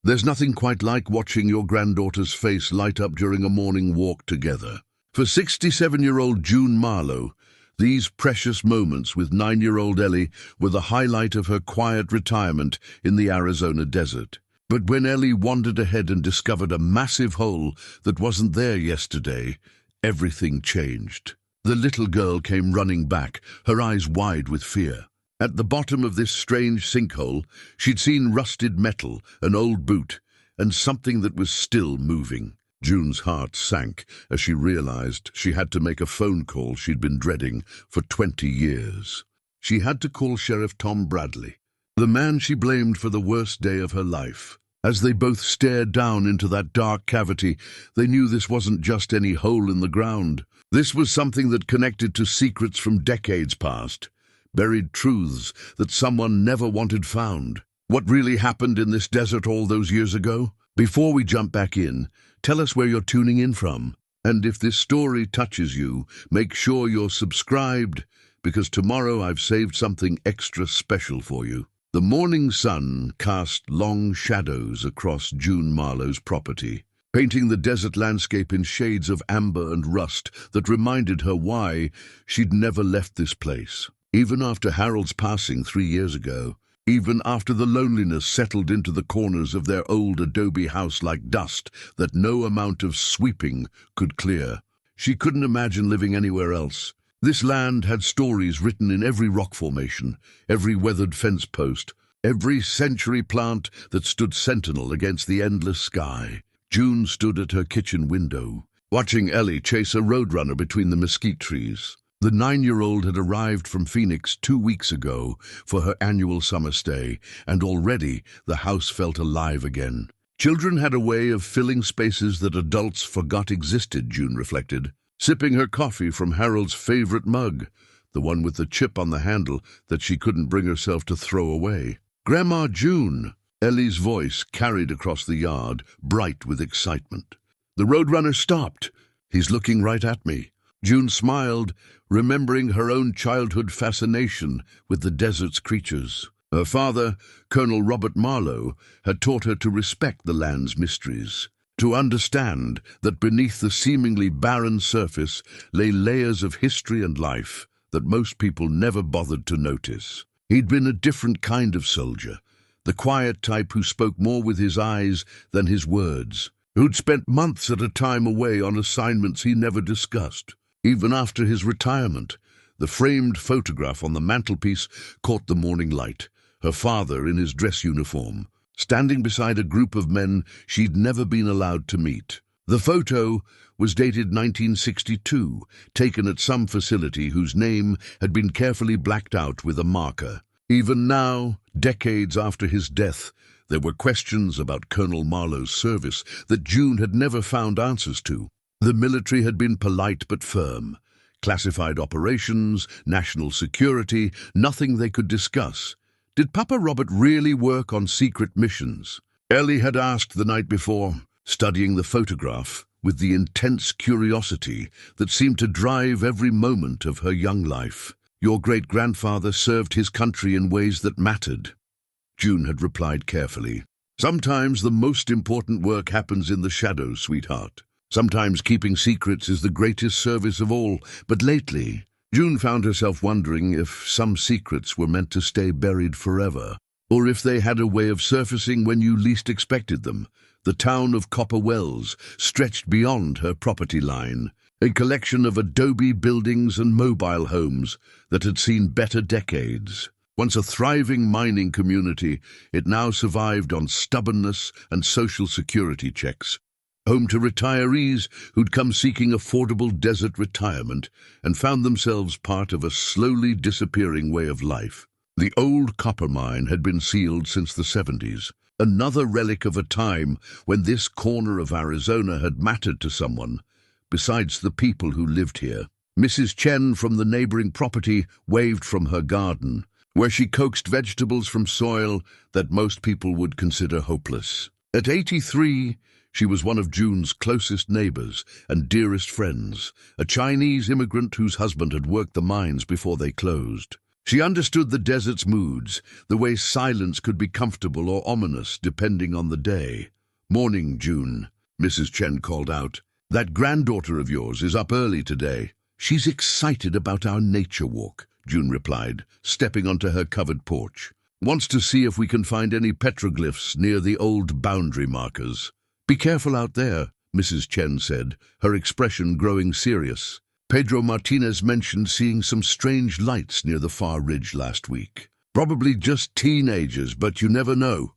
There's nothing quite like watching your granddaughter's face light up during a morning walk together. For 67-year-old June Marlowe, these precious moments with 9-year-old Ellie were the highlight of her quiet retirement in the Arizona desert. But when Ellie wandered ahead and discovered a massive hole that wasn't there yesterday, everything changed. The little girl came running back, her eyes wide with fear. At the bottom of this strange sinkhole, she'd seen rusted metal, an old boot, and something that was still moving. June's heart sank as she realized she had to make a phone call she'd been dreading for 20 years. She had to call Sheriff Tom Bradley, the man she blamed for the worst day of her life. As they both stared down into that dark cavity, they knew this wasn't just any hole in the ground. This was something that connected to secrets from decades past, buried truths that someone never wanted found. What really happened in this desert all those years ago? Before we jump back in, tell us where you're tuning in from. And if this story touches you, make sure you're subscribed, because tomorrow I've saved something extra special for you. The morning sun cast long shadows across June Marlowe's property, painting the desert landscape in shades of amber and rust that reminded her why she'd never left this place. Even after Harold's passing 3 years ago, even after the loneliness settled into the corners of their old adobe house like dust that no amount of sweeping could clear, she couldn't imagine living anywhere else. This land had stories written in every rock formation, every weathered fence post, every century plant that stood sentinel against the endless sky. June stood at her kitchen window, watching Ellie chase a roadrunner between the mesquite trees. The 9-year-old had arrived from Phoenix 2 weeks ago for her annual summer stay, and already the house felt alive again. Children had a way of filling spaces that adults forgot existed, June reflected, sipping her coffee from Harold's favorite mug, the one with the chip on the handle that she couldn't bring herself to throw away. "Grandma June!" Ellie's voice carried across the yard, bright with excitement. The roadrunner stopped. "He's looking right at me." June smiled, remembering her own childhood fascination with the desert's creatures. Her father, Colonel Robert Marlowe, had taught her to respect the land's mysteries, to understand that beneath the seemingly barren surface lay layers of history and life that most people never bothered to notice. He'd been a different kind of soldier, the quiet type who spoke more with his eyes than his words, who'd spent months at a time away on assignments he never discussed. Even after his retirement, the framed photograph on the mantelpiece caught the morning light, her father in his dress uniform, standing beside a group of men she'd never been allowed to meet. The photo was dated 1962, taken at some facility whose name had been carefully blacked out with a marker. Even now, decades after his death, there were questions about Colonel Marlowe's service that June had never found answers to. The military had been polite but firm. Classified operations, national security, nothing they could discuss. Did Papa Robert really work on secret missions? Ellie had asked the night before, studying the photograph with the intense curiosity that seemed to drive every moment of her young life. "Your great-grandfather served his country in ways that mattered," June had replied carefully. "Sometimes the most important work happens in the shadows, sweetheart. Sometimes keeping secrets is the greatest service of all." But lately, June found herself wondering if some secrets were meant to stay buried forever, or if they had a way of surfacing when you least expected them. The town of Copper Wells stretched beyond her property line, a collection of adobe buildings and mobile homes that had seen better decades. Once a thriving mining community, it now survived on stubbornness and social security checks. Home to retirees who'd come seeking affordable desert retirement and found themselves part of a slowly disappearing way of life. The old copper mine had been sealed since the 70s, another relic of a time when this corner of Arizona had mattered to someone, besides the people who lived here. Mrs. Chen from the neighboring property waved from her garden, where she coaxed vegetables from soil that most people would consider hopeless. At 83, she was one of June's closest neighbors and dearest friends, a Chinese immigrant whose husband had worked the mines before they closed. She understood the desert's moods, the way silence could be comfortable or ominous depending on the day. "Morning, June," Mrs. Chen called out. "That granddaughter of yours is up early today." "She's excited about our nature walk," June replied, stepping onto her covered porch. "Wants to see if we can find any petroglyphs near the old boundary markers." "Be careful out there," Mrs. Chen said, her expression growing serious. "Pedro Martinez mentioned seeing some strange lights near the far ridge last week. Probably just teenagers, but you never know."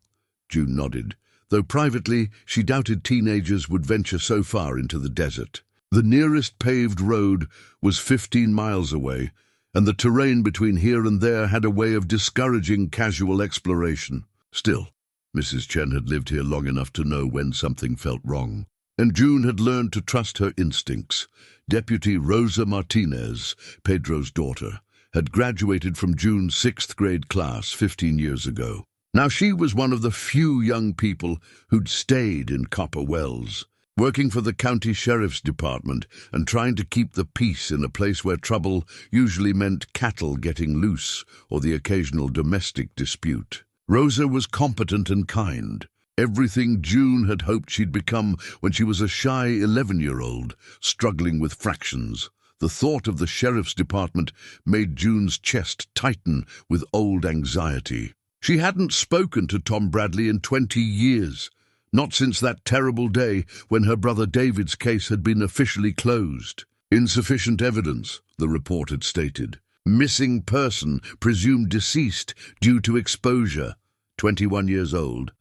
June nodded, though privately she doubted teenagers would venture so far into the desert. The nearest paved road was 15 miles away, and the terrain between here and there had a way of discouraging casual exploration. Still, Mrs. Chen had lived here long enough to know when something felt wrong, and June had learned to trust her instincts. Deputy Rosa Martinez, Pedro's daughter, had graduated from June's 6th grade class 15 years ago. Now she was one of the few young people who'd stayed in Copper Wells, working for the county sheriff's department and trying to keep the peace in a place where trouble usually meant cattle getting loose or the occasional domestic dispute. Rosa was competent and kind, everything June had hoped she'd become when she was a shy 11-year-old, struggling with fractions. The thought of the sheriff's department made June's chest tighten with old anxiety. She hadn't spoken to Tom Bradley in 20 years, not since that terrible day when her brother David's case had been officially closed. "Insufficient evidence," the report had stated. "Missing person, presumed deceased due to exposure, 21 years old.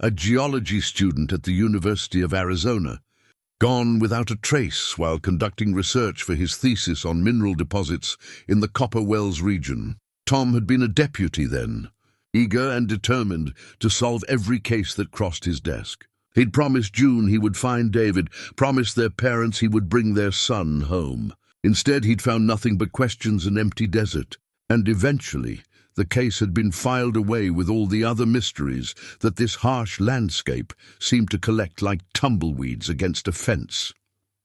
A geology student at the University of Arizona. Gone without a trace while conducting research for his thesis on mineral deposits in the Copper Wells region." Tom had been a deputy then, eager and determined to solve every case that crossed his desk. He'd promised June he would find David, promised their parents he would bring their son home. Instead, he'd found nothing but questions and empty desert. And eventually, the case had been filed away with all the other mysteries that this harsh landscape seemed to collect like tumbleweeds against a fence.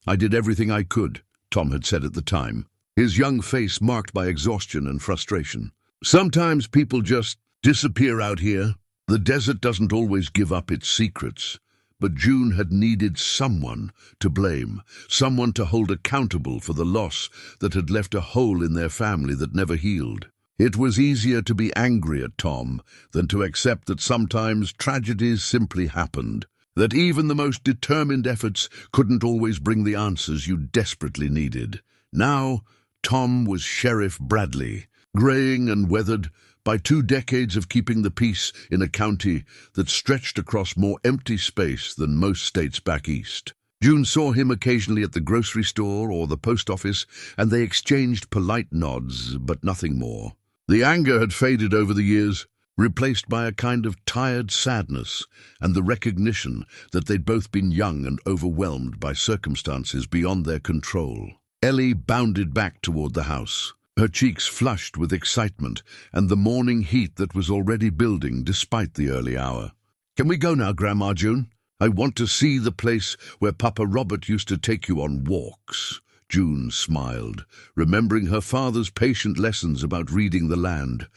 "I did everything I could," Tom had said at the time, his young face marked by exhaustion and frustration. "Sometimes people just disappear out here. The desert doesn't always give up its secrets." But June had needed someone to blame, someone to hold accountable for the loss that had left a hole in their family that never healed. It was easier to be angry at Tom than to accept that sometimes tragedies simply happened, that even the most determined efforts couldn't always bring the answers you desperately needed. Now, Tom was Sheriff Bradley, graying and weathered by 2 decades of keeping the peace in a county that stretched across more empty space than most states back east. June saw him occasionally at the grocery store or the post office, and they exchanged polite nods, but nothing more. The anger had faded over the years, replaced by a kind of tired sadness and the recognition that they'd both been young and overwhelmed by circumstances beyond their control. Ellie bounded back toward the house, her cheeks flushed with excitement and the morning heat that was already building despite the early hour. "Can we go now, Grandma June? I want to see the place where Papa Robert used to take you on walks." June smiled, remembering her father's patient lessons about reading the land,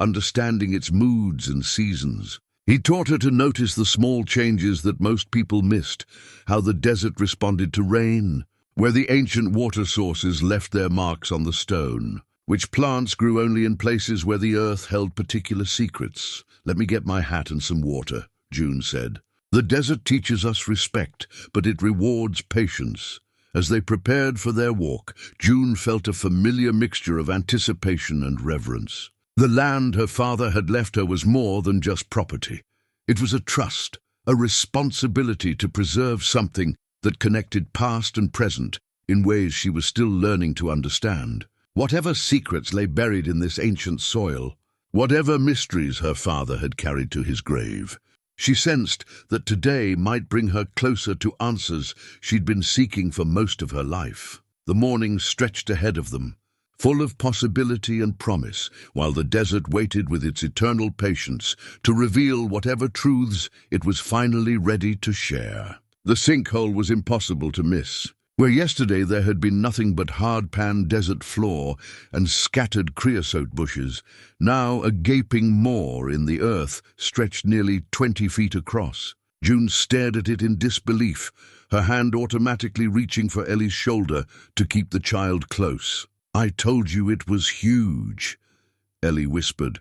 understanding its moods and seasons. He taught her to notice the small changes that most people missed, how the desert responded to rain, where the ancient water sources left their marks on the stone, which plants grew only in places where the earth held particular secrets. "Let me get my hat and some water," June said. "The desert teaches us respect, but it rewards patience." As they prepared for their walk, June felt a familiar mixture of anticipation and reverence. The land her father had left her was more than just property. It was a trust, a responsibility to preserve something that connected past and present in ways she was still learning to understand. Whatever secrets lay buried in this ancient soil, whatever mysteries her father had carried to his grave, she sensed that today might bring her closer to answers she'd been seeking for most of her life. The morning stretched ahead of them, full of possibility and promise, while the desert waited with its eternal patience to reveal whatever truths it was finally ready to share. The sinkhole was impossible to miss. Where yesterday there had been nothing but hard-pan desert floor and scattered creosote bushes, now a gaping maw in the earth stretched nearly 20 feet across. June stared at it in disbelief, her hand automatically reaching for Ellie's shoulder to keep the child close. "I told you it was huge," Ellie whispered,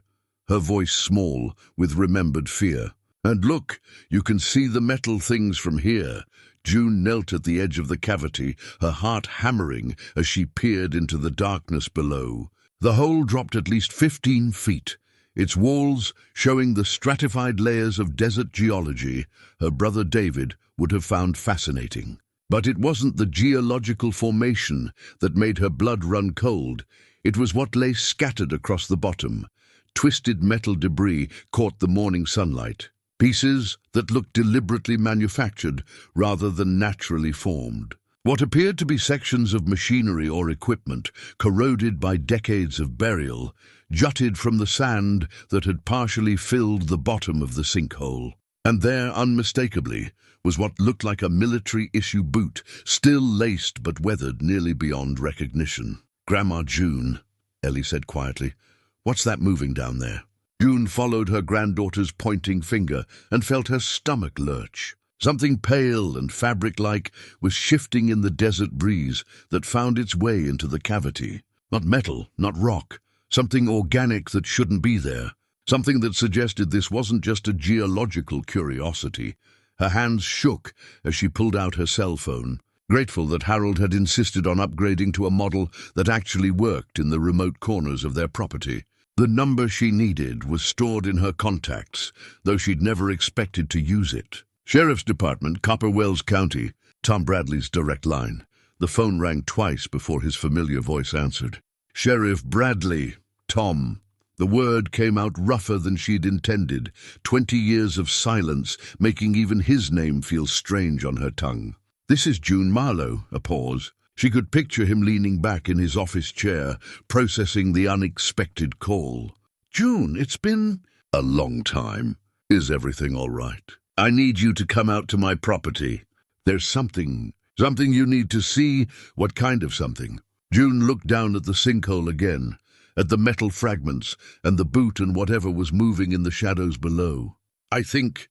her voice small with remembered fear. "And look, you can see the metal things from here." June knelt at the edge of the cavity, her heart hammering as she peered into the darkness below. The hole dropped at least 15 feet, its walls showing the stratified layers of desert geology her brother David would have found fascinating. But it wasn't the geological formation that made her blood run cold. It was what lay scattered across the bottom. Twisted metal debris caught the morning sunlight. Pieces that looked deliberately manufactured rather than naturally formed. What appeared to be sections of machinery or equipment, corroded by decades of burial, jutted from the sand that had partially filled the bottom of the sinkhole. And there, unmistakably, was what looked like a military-issue boot, still laced but weathered nearly beyond recognition. "Grandma June," Ellie said quietly, "what's that moving down there?" June followed her granddaughter's pointing finger and felt her stomach lurch. Something pale and fabric-like was shifting in the desert breeze that found its way into the cavity. Not metal, not rock, something organic that shouldn't be there. Something that suggested this wasn't just a geological curiosity. Her hands shook as she pulled out her cell phone, grateful that Harold had insisted on upgrading to a model that actually worked in the remote corners of their property. The number she needed was stored in her contacts, though she'd never expected to use it. "Sheriff's Department, Copper Wells County," Tom Bradley's direct line. The phone rang twice before his familiar voice answered. "Sheriff Bradley, Tom." The word came out rougher than she'd intended, 20 years of silence making even his name feel strange on her tongue. "This is June Marlowe." A pause. She could picture him leaning back in his office chair, processing the unexpected call. "June, it's been a long time. Is everything all right? I need you to come out to my property. There's something you need to see." "What kind of something?" June looked down at the sinkhole again, at the metal fragments and the boot and whatever was moving in the shadows below. I think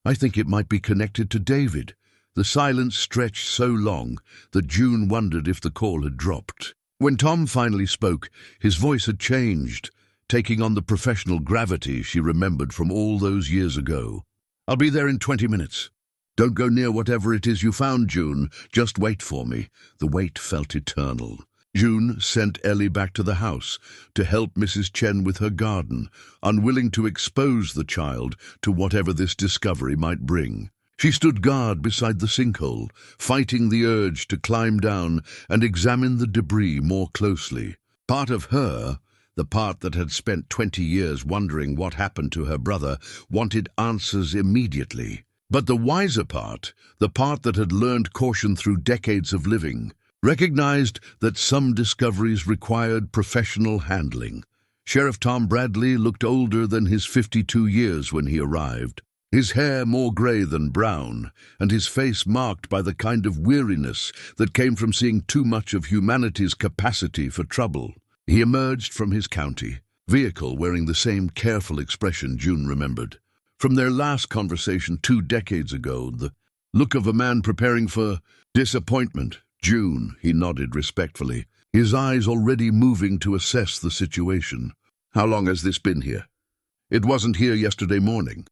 it might be connected to David." The silence stretched so long that June wondered if the call had dropped. When Tom finally spoke, his voice had changed, taking on the professional gravity she remembered from all those years ago. "I'll be there in 20 minutes. Don't go near whatever it is you found, June. Just wait for me." The wait felt eternal. June sent Ellie back to the house to help Mrs. Chen with her garden, unwilling to expose the child to whatever this discovery might bring. She stood guard beside the sinkhole, fighting the urge to climb down and examine the debris more closely. Part of her, the part that had spent 20 years wondering what happened to her brother, wanted answers immediately. But the wiser part, the part that had learned caution through decades of living, recognized that some discoveries required professional handling. Sheriff Tom Bradley looked older than his 52 years when he arrived. His hair more grey than brown, and his face marked by the kind of weariness that came from seeing too much of humanity's capacity for trouble. He emerged from his county vehicle wearing the same careful expression June remembered. From their last conversation 2 decades ago, the look of a man preparing for disappointment. "June," he nodded respectfully, his eyes already moving to assess the situation. "How long has this been here?" "It wasn't here yesterday morning.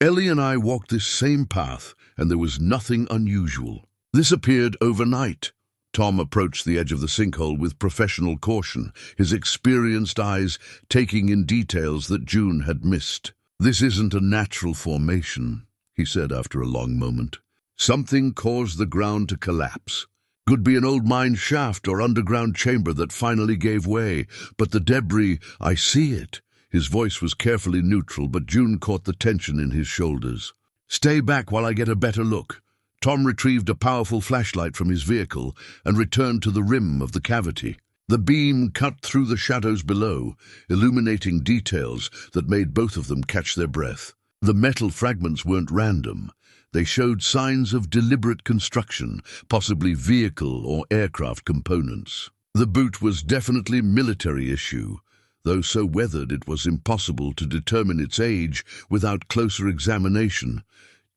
Ellie and I walked this same path, and there was nothing unusual. This appeared overnight." Tom approached the edge of the sinkhole with professional caution, his experienced eyes taking in details that June had missed. "This isn't a natural formation," he said after a long moment. "Something caused the ground to collapse. Could be an old mine shaft or underground chamber that finally gave way. But the debris, I see it." His voice was carefully neutral, but June caught the tension in his shoulders. "Stay back while I get a better look." Tom retrieved a powerful flashlight from his vehicle and returned to the rim of the cavity. The beam cut through the shadows below, illuminating details that made both of them catch their breath. The metal fragments weren't random. They showed signs of deliberate construction, possibly vehicle or aircraft components. The boot was definitely military issue, though so weathered it was impossible to determine its age without closer examination.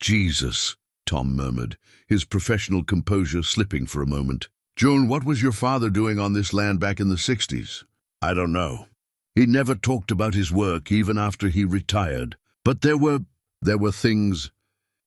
"Jesus," Tom murmured, his professional composure slipping for a moment. "June, what was your father doing on this land back in the 60s? "I don't know. He never talked about his work even after he retired. But there were things,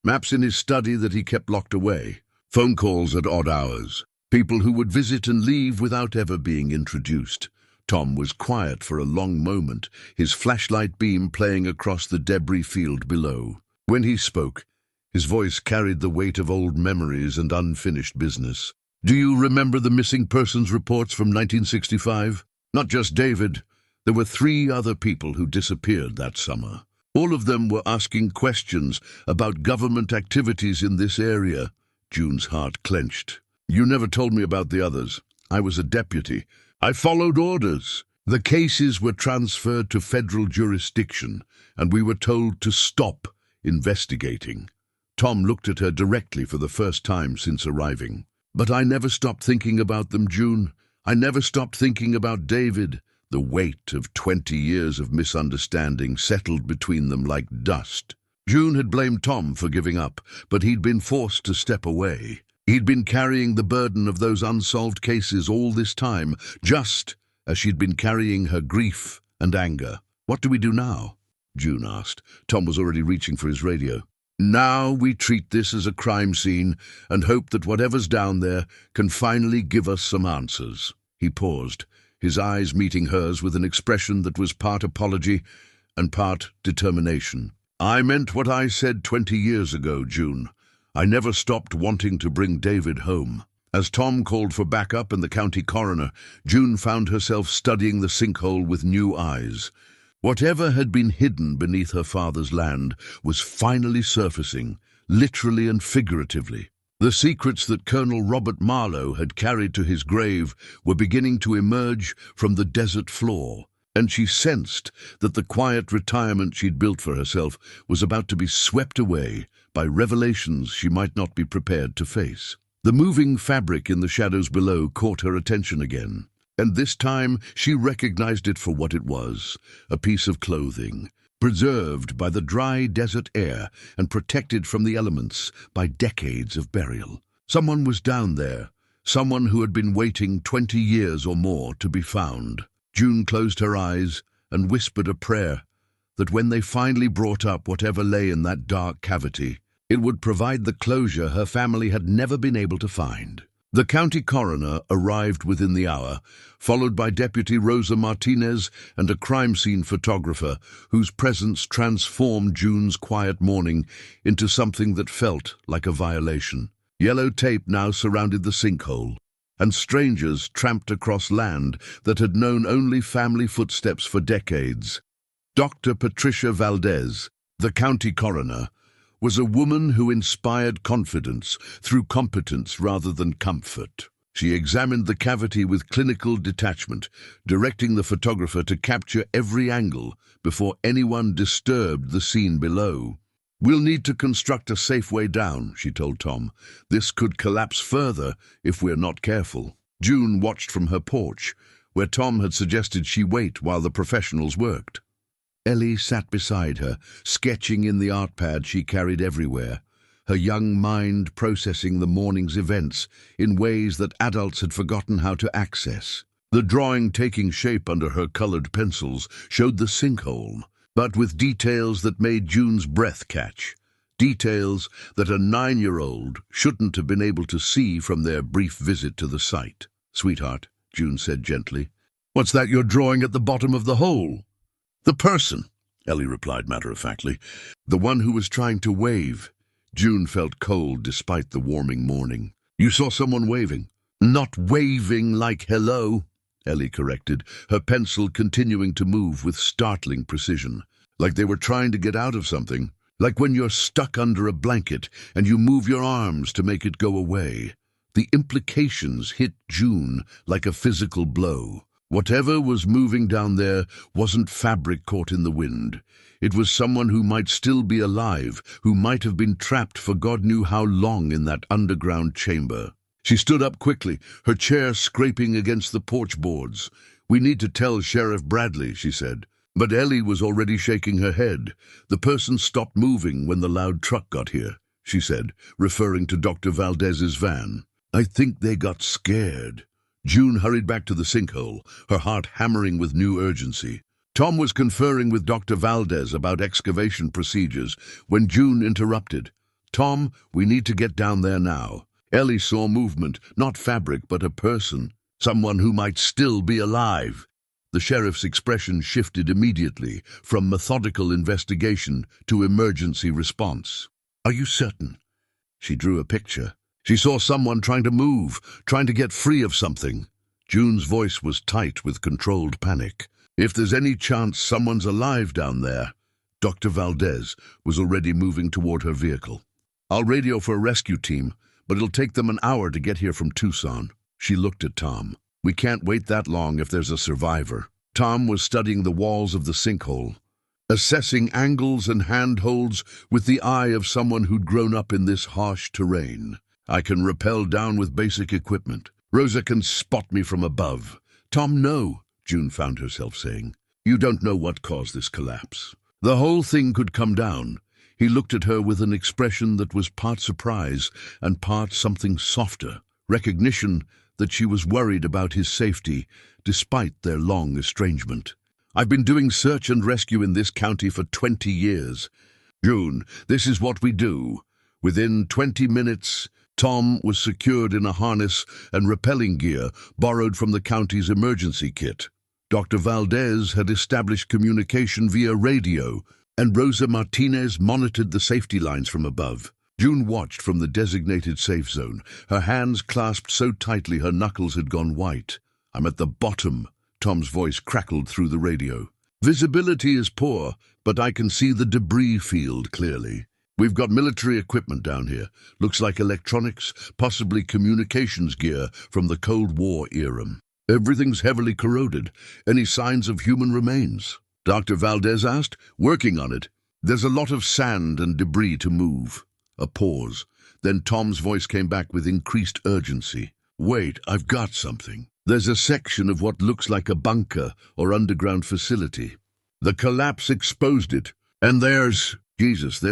maps in his study that he kept locked away, phone calls at odd hours, people who would visit and leave without ever being introduced." Tom was quiet for a long moment, his flashlight beam playing across the debris field below. When he spoke, his voice carried the weight of old memories and unfinished business. "Do you remember the missing persons reports from 1965? Not just David. There were 3 other people who disappeared that summer. All of them were asking questions about government activities in this area." June's heart clenched. "You never told me about the others. I was a deputy. I followed orders. The cases were transferred to federal jurisdiction, and we were told to stop investigating." Tom looked at her directly for the first time since arriving. "But I never stopped thinking about them, June. I never stopped thinking about David." The weight of 20 years of misunderstanding settled between them like dust. June had blamed Tom for giving up, but he'd been forced to step away. He'd been carrying the burden of those unsolved cases all this time, just as she'd been carrying her grief and anger. "What do we do now?" June asked. Tom was already reaching for his radio. "Now we treat this as a crime scene and hope that whatever's down there can finally give us some answers." He paused, his eyes meeting hers with an expression that was part apology and part determination. "I meant what I said 20 years ago, June. I never stopped wanting to bring David home." As Tom called for backup and the county coroner, June found herself studying the sinkhole with new eyes. Whatever had been hidden beneath her father's land was finally surfacing, literally and figuratively. The secrets that Colonel Robert Marlowe had carried to his grave were beginning to emerge from the desert floor, and she sensed that the quiet retirement she'd built for herself was about to be swept away by revelations she might not be prepared to face. The moving fabric in the shadows below caught her attention again, and this time she recognized it for what it was, a piece of clothing, preserved by the dry desert air and protected from the elements by decades of burial. Someone was down there, someone who had been waiting 20 years or more to be found. June closed her eyes and whispered a prayer that when they finally brought up whatever lay in that dark cavity, it would provide the closure her family had never been able to find. The county coroner arrived within the hour, followed by Deputy Rosa Martinez and a crime scene photographer whose presence transformed June's quiet morning into something that felt like a violation. Yellow tape now surrounded the sinkhole, and strangers tramped across land that had known only family footsteps for decades. Dr. Patricia Valdez, the county coroner, was a woman who inspired confidence through competence rather than comfort. She examined the cavity with clinical detachment, directing the photographer to capture every angle before anyone disturbed the scene below. "We'll need to construct a safe way down," she told Tom. "This could collapse further if we're not careful." June watched from her porch, where Tom had suggested she wait while the professionals worked. Ellie sat beside her, sketching in the art pad she carried everywhere, her young mind processing the morning's events in ways that adults had forgotten how to access. The drawing taking shape under her colored pencils showed the sinkhole, but with details that made June's breath catch. Details that a 9-year-old shouldn't have been able to see from their brief visit to the site. "Sweetheart," June said gently, "what's that you're drawing at the bottom of the hole?" "The person," Ellie replied matter-of-factly. "The one who was trying to wave." June felt cold despite the warming morning. "You saw someone waving?" "Not waving like hello," Ellie corrected, her pencil continuing to move with startling precision. "Like they were trying to get out of something. Like when you're stuck under a blanket and you move your arms to make it go away." The implications hit June like a physical blow. Whatever was moving down there wasn't fabric caught in the wind. It was someone who might still be alive, who might have been trapped for God knew how long in that underground chamber. She stood up quickly, her chair scraping against the porch boards. "We need to tell Sheriff Bradley," she said. But Ellie was already shaking her head. "The person stopped moving when the loud truck got here," she said, referring to Dr. Valdez's van. "I think they got scared." June hurried back to the sinkhole, her heart hammering with new urgency. Tom was conferring with Dr. Valdez about excavation procedures when June interrupted. "Tom, we need to get down there now." Ellie saw movement, not fabric, but a person, someone who might still be alive. The sheriff's expression shifted immediately from methodical investigation to emergency response. "Are you certain?" She drew a picture. She saw someone trying to move, trying to get free of something. June's voice was tight with controlled panic. "If there's any chance someone's alive down there." Dr. Valdez was already moving toward her vehicle. "I'll radio for a rescue team, but it'll take them an hour to get here from Tucson." She looked at Tom. "We can't wait that long if there's a survivor." Tom was studying the walls of the sinkhole, assessing angles and handholds with the eye of someone who'd grown up in this harsh terrain. "I can rappel down with basic equipment. Rosa can spot me from above." "Tom, no," June found herself saying. "You don't know what caused this collapse. The whole thing could come down." He looked at her with an expression that was part surprise and part something softer, recognition that she was worried about his safety, despite their long estrangement. "I've been doing search and rescue in this county for 20 years. June, this is what we do." Within 20 minutes, Tom was secured in a harness and rappelling gear borrowed from the county's emergency kit. Dr. Valdez had established communication via radio, and Rosa Martinez monitored the safety lines from above. June watched from the designated safe zone, her hands clasped so tightly her knuckles had gone white. "I'm at the bottom," Tom's voice crackled through the radio. "Visibility is poor, but I can see the debris field clearly. We've got military equipment down here. Looks like electronics, possibly communications gear from the Cold War era. Everything's heavily corroded. Any signs of human remains?" Dr. Valdez asked. "Working on it. There's a lot of sand and debris to move." A pause. Then Tom's voice came back with increased urgency. "Wait, I've got something. There's a section of what looks like a bunker or underground facility. The collapse exposed it. And there's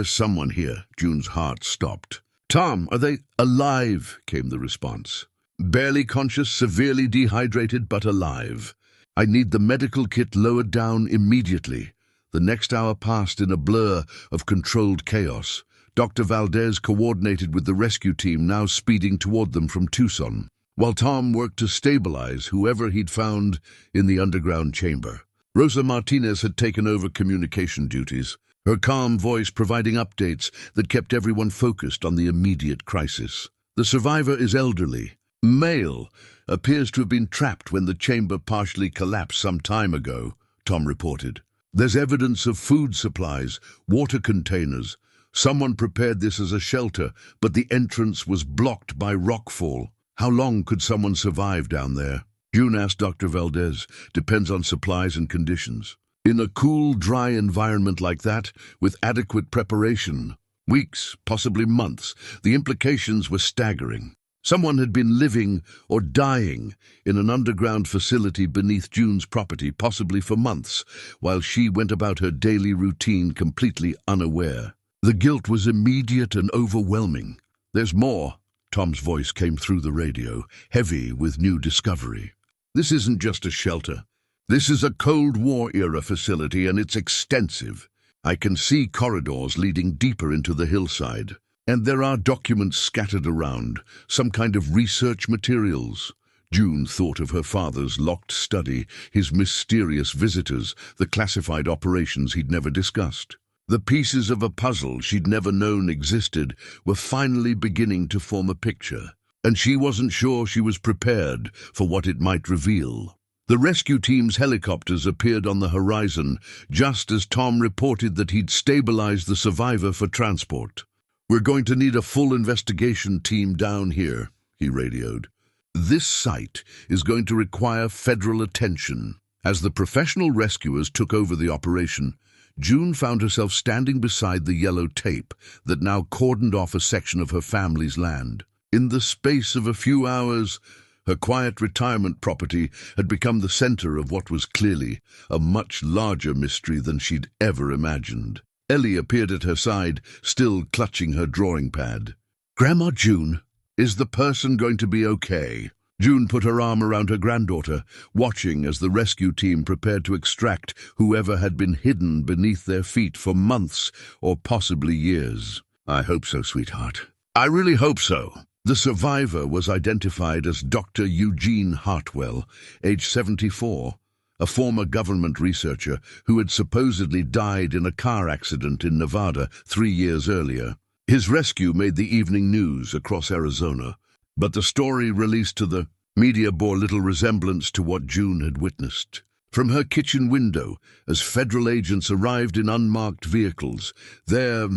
someone here." June's heart stopped. "Tom, are they alive?" came the response. "Barely conscious, severely dehydrated, but alive. I need the medical kit lowered down immediately." The next hour passed in a blur of controlled chaos. Dr. Valdez coordinated with the rescue team now speeding toward them from Tucson, while Tom worked to stabilize whoever he'd found in the underground chamber. Rosa Martinez had taken over communication duties, her calm voice providing updates that kept everyone focused on the immediate crisis. "The survivor is elderly. Male. Appears to have been trapped when the chamber partially collapsed some time ago," Tom reported. "There's evidence of food supplies, water containers. Someone prepared this as a shelter, but the entrance was blocked by rockfall. How long could someone survive down there?" June asked Dr. Valdez. "Depends on supplies and conditions. In a cool, dry environment like that, with adequate preparation, weeks, possibly months." The implications were staggering. Someone had been living or dying in an underground facility beneath June's property, possibly for months, while she went about her daily routine completely unaware. The guilt was immediate and overwhelming. "There's more." Tom's voice came through the radio, heavy with new discovery. "This isn't just a shelter. This is a Cold War-era facility, and it's extensive. I can see corridors leading deeper into the hillside. And there are documents scattered around, some kind of research materials." June thought of her father's locked study, his mysterious visitors, the classified operations he'd never discussed. The pieces of a puzzle she'd never known existed were finally beginning to form a picture, and she wasn't sure she was prepared for what it might reveal. The rescue team's helicopters appeared on the horizon just as Tom reported that he'd stabilized the survivor for transport. "We're going to need a full investigation team down here," he radioed. This site is going to require federal attention. As the professional rescuers took over the operation, June found herself standing beside the yellow tape that now cordoned off a section of her family's land. In the space of a few hours, her quiet retirement property had become the center of what was clearly a much larger mystery than she'd ever imagined. Ellie appeared at her side, still clutching her drawing pad. "Grandma June, is the person going to be okay?" June put her arm around her granddaughter, watching as the rescue team prepared to extract whoever had been hidden beneath their feet for months or possibly years. "I hope so, sweetheart. I really hope so." The survivor was identified as Dr. Eugene Hartwell, age 74, a former government researcher who had supposedly died in a car accident in Nevada 3 years earlier. His rescue made the evening news across Arizona, but the story released to the media bore little resemblance to what June had witnessed. From her kitchen window, as federal agents arrived in unmarked vehicles, there,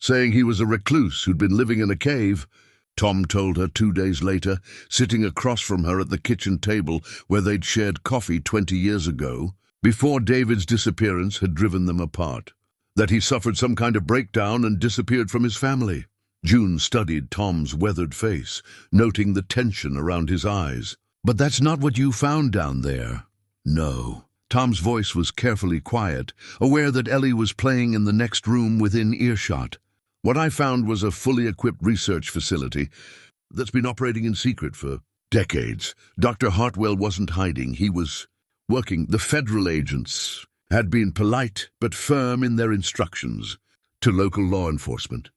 saying he was a recluse who'd been living in a cave, Tom told her 2 days later, sitting across from her at the kitchen table where they'd shared coffee 20 years ago, before David's disappearance had driven them apart, that he suffered some kind of breakdown and disappeared from his family. June studied Tom's weathered face, noting the tension around his eyes. "But that's not what you found down there." "No." Tom's voice was carefully quiet, aware that Ellie was playing in the next room within earshot. "What I found was a fully equipped research facility that's been operating in secret for decades. Dr. Hartwell wasn't hiding, he was working. The federal agents had been polite but firm in their instructions to local law enforcement.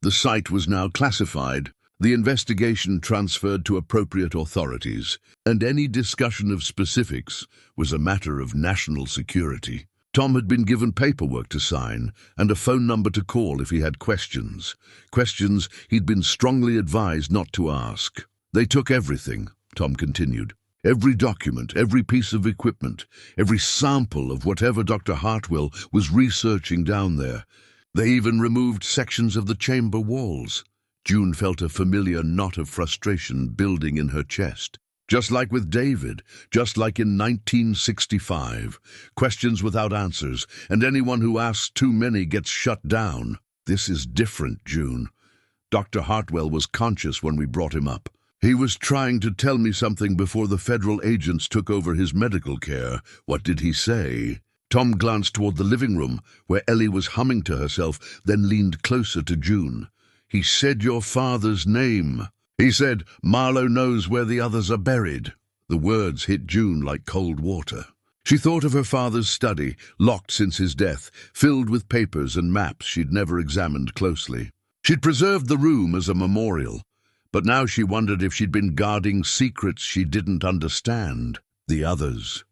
The site was now classified, the investigation transferred to appropriate authorities, and any discussion of specifics was a matter of national security. Tom had been given paperwork to sign and a phone number to call if he had questions he'd been strongly advised not to ask. "They took everything," Tom continued. "Every document, every piece of equipment, every sample of whatever Dr. Hartwell was researching down there. They even removed sections of the chamber walls." June felt a familiar knot of frustration building in her chest. Just like with David, just like in 1965, questions without answers, and anyone who asks too many gets shut down. "This is different, June. Dr. Hartwell was conscious when we brought him up. He was trying to tell me something before the federal agents took over his medical care. What did he say?" Tom glanced toward the living room, where Ellie was humming to herself, then leaned closer to June. "He said your father's name. He said, 'Marlowe knows where the others are buried.'" The words hit June like cold water. She thought of her father's study, locked since his death, filled with papers and maps she'd never examined closely. She'd preserved the room as a memorial, but now she wondered if she'd been guarding secrets she didn't understand. "The others,"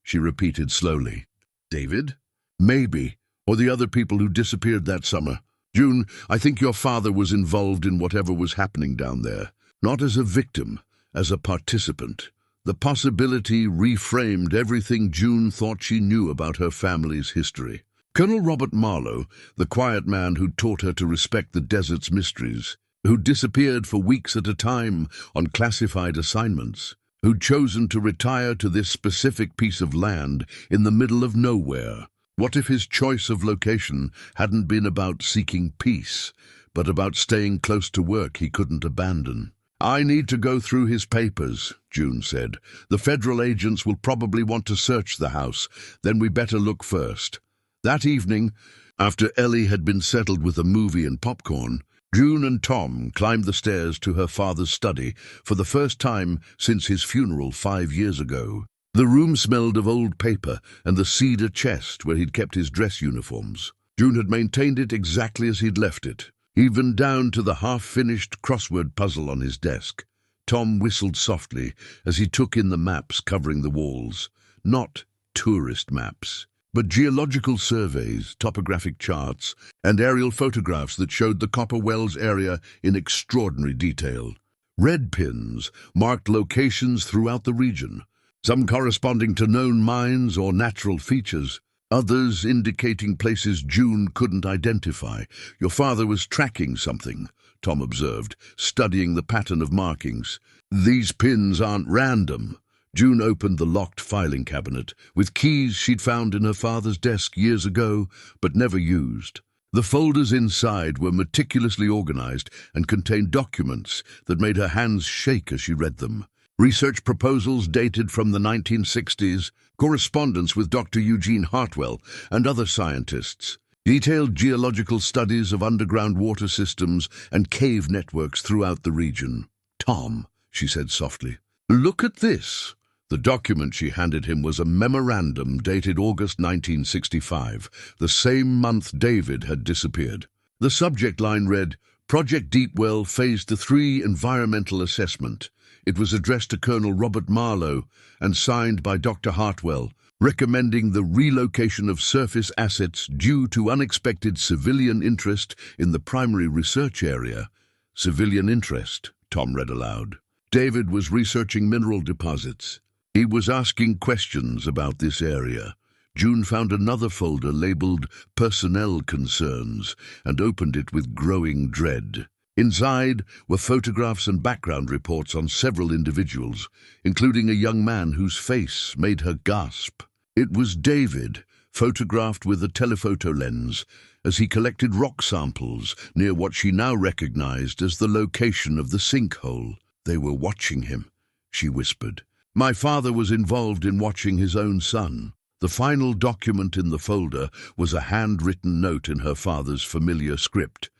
she repeated slowly. "David? Maybe, or the other people who disappeared that summer. June, I think your father was involved in whatever was happening down there, not as a victim, as a participant." The possibility reframed everything June thought she knew about her family's history. Colonel Robert Marlowe, the quiet man who taught her to respect the desert's mysteries, who disappeared for weeks at a time on classified assignments, who'd chosen to retire to this specific piece of land in the middle of nowhere. What if his choice of location hadn't been about seeking peace, but about staying close to work he couldn't abandon? "I need to go through his papers," June said. "The federal agents will probably want to search the house. Then we better look first." That evening, after Ellie had been settled with a movie and popcorn, June and Tom climbed the stairs to her father's study for the first time since his funeral 5 years ago. The room smelled of old paper and the cedar chest where he'd kept his dress uniforms. June had maintained it exactly as he'd left it, even down to the half-finished crossword puzzle on his desk. Tom whistled softly as he took in the maps covering the walls. Not tourist maps, but geological surveys, topographic charts, and aerial photographs that showed the Copper Wells area in extraordinary detail. Red pins marked locations throughout the region, some corresponding to known mines or natural features, others indicating places June couldn't identify. "Your father was tracking something," Tom observed, studying the pattern of markings. These pins aren't random. June opened the locked filing cabinet, with keys she'd found in her father's desk years ago, but never used. The folders inside were meticulously organized and contained documents that made her hands shake as she read them. Research proposals dated from the 1960s, correspondence with Dr. Eugene Hartwell and other scientists, detailed geological studies of underground water systems and cave networks throughout the region. "Tom," she said softly, "look at this." The document she handed him was a memorandum dated August 1965, the same month David had disappeared. The subject line read, "Project Deepwell Phase 3 Environmental Assessment." It was addressed to Colonel Robert Marlowe and signed by Dr. Hartwell, recommending the relocation of surface assets due to unexpected civilian interest in the primary research area. "Civilian interest," Tom read aloud. David was researching mineral deposits. He was asking questions about this area. June found another folder labeled Personnel Concerns and opened it with growing dread. Inside were photographs and background reports on several individuals, including a young man whose face made her gasp. It was David, photographed with a telephoto lens, as he collected rock samples near what she now recognized as the location of the sinkhole. "They were watching him," she whispered. "My father was involved in watching his own son." The final document in the folder was a handwritten note in her father's familiar script.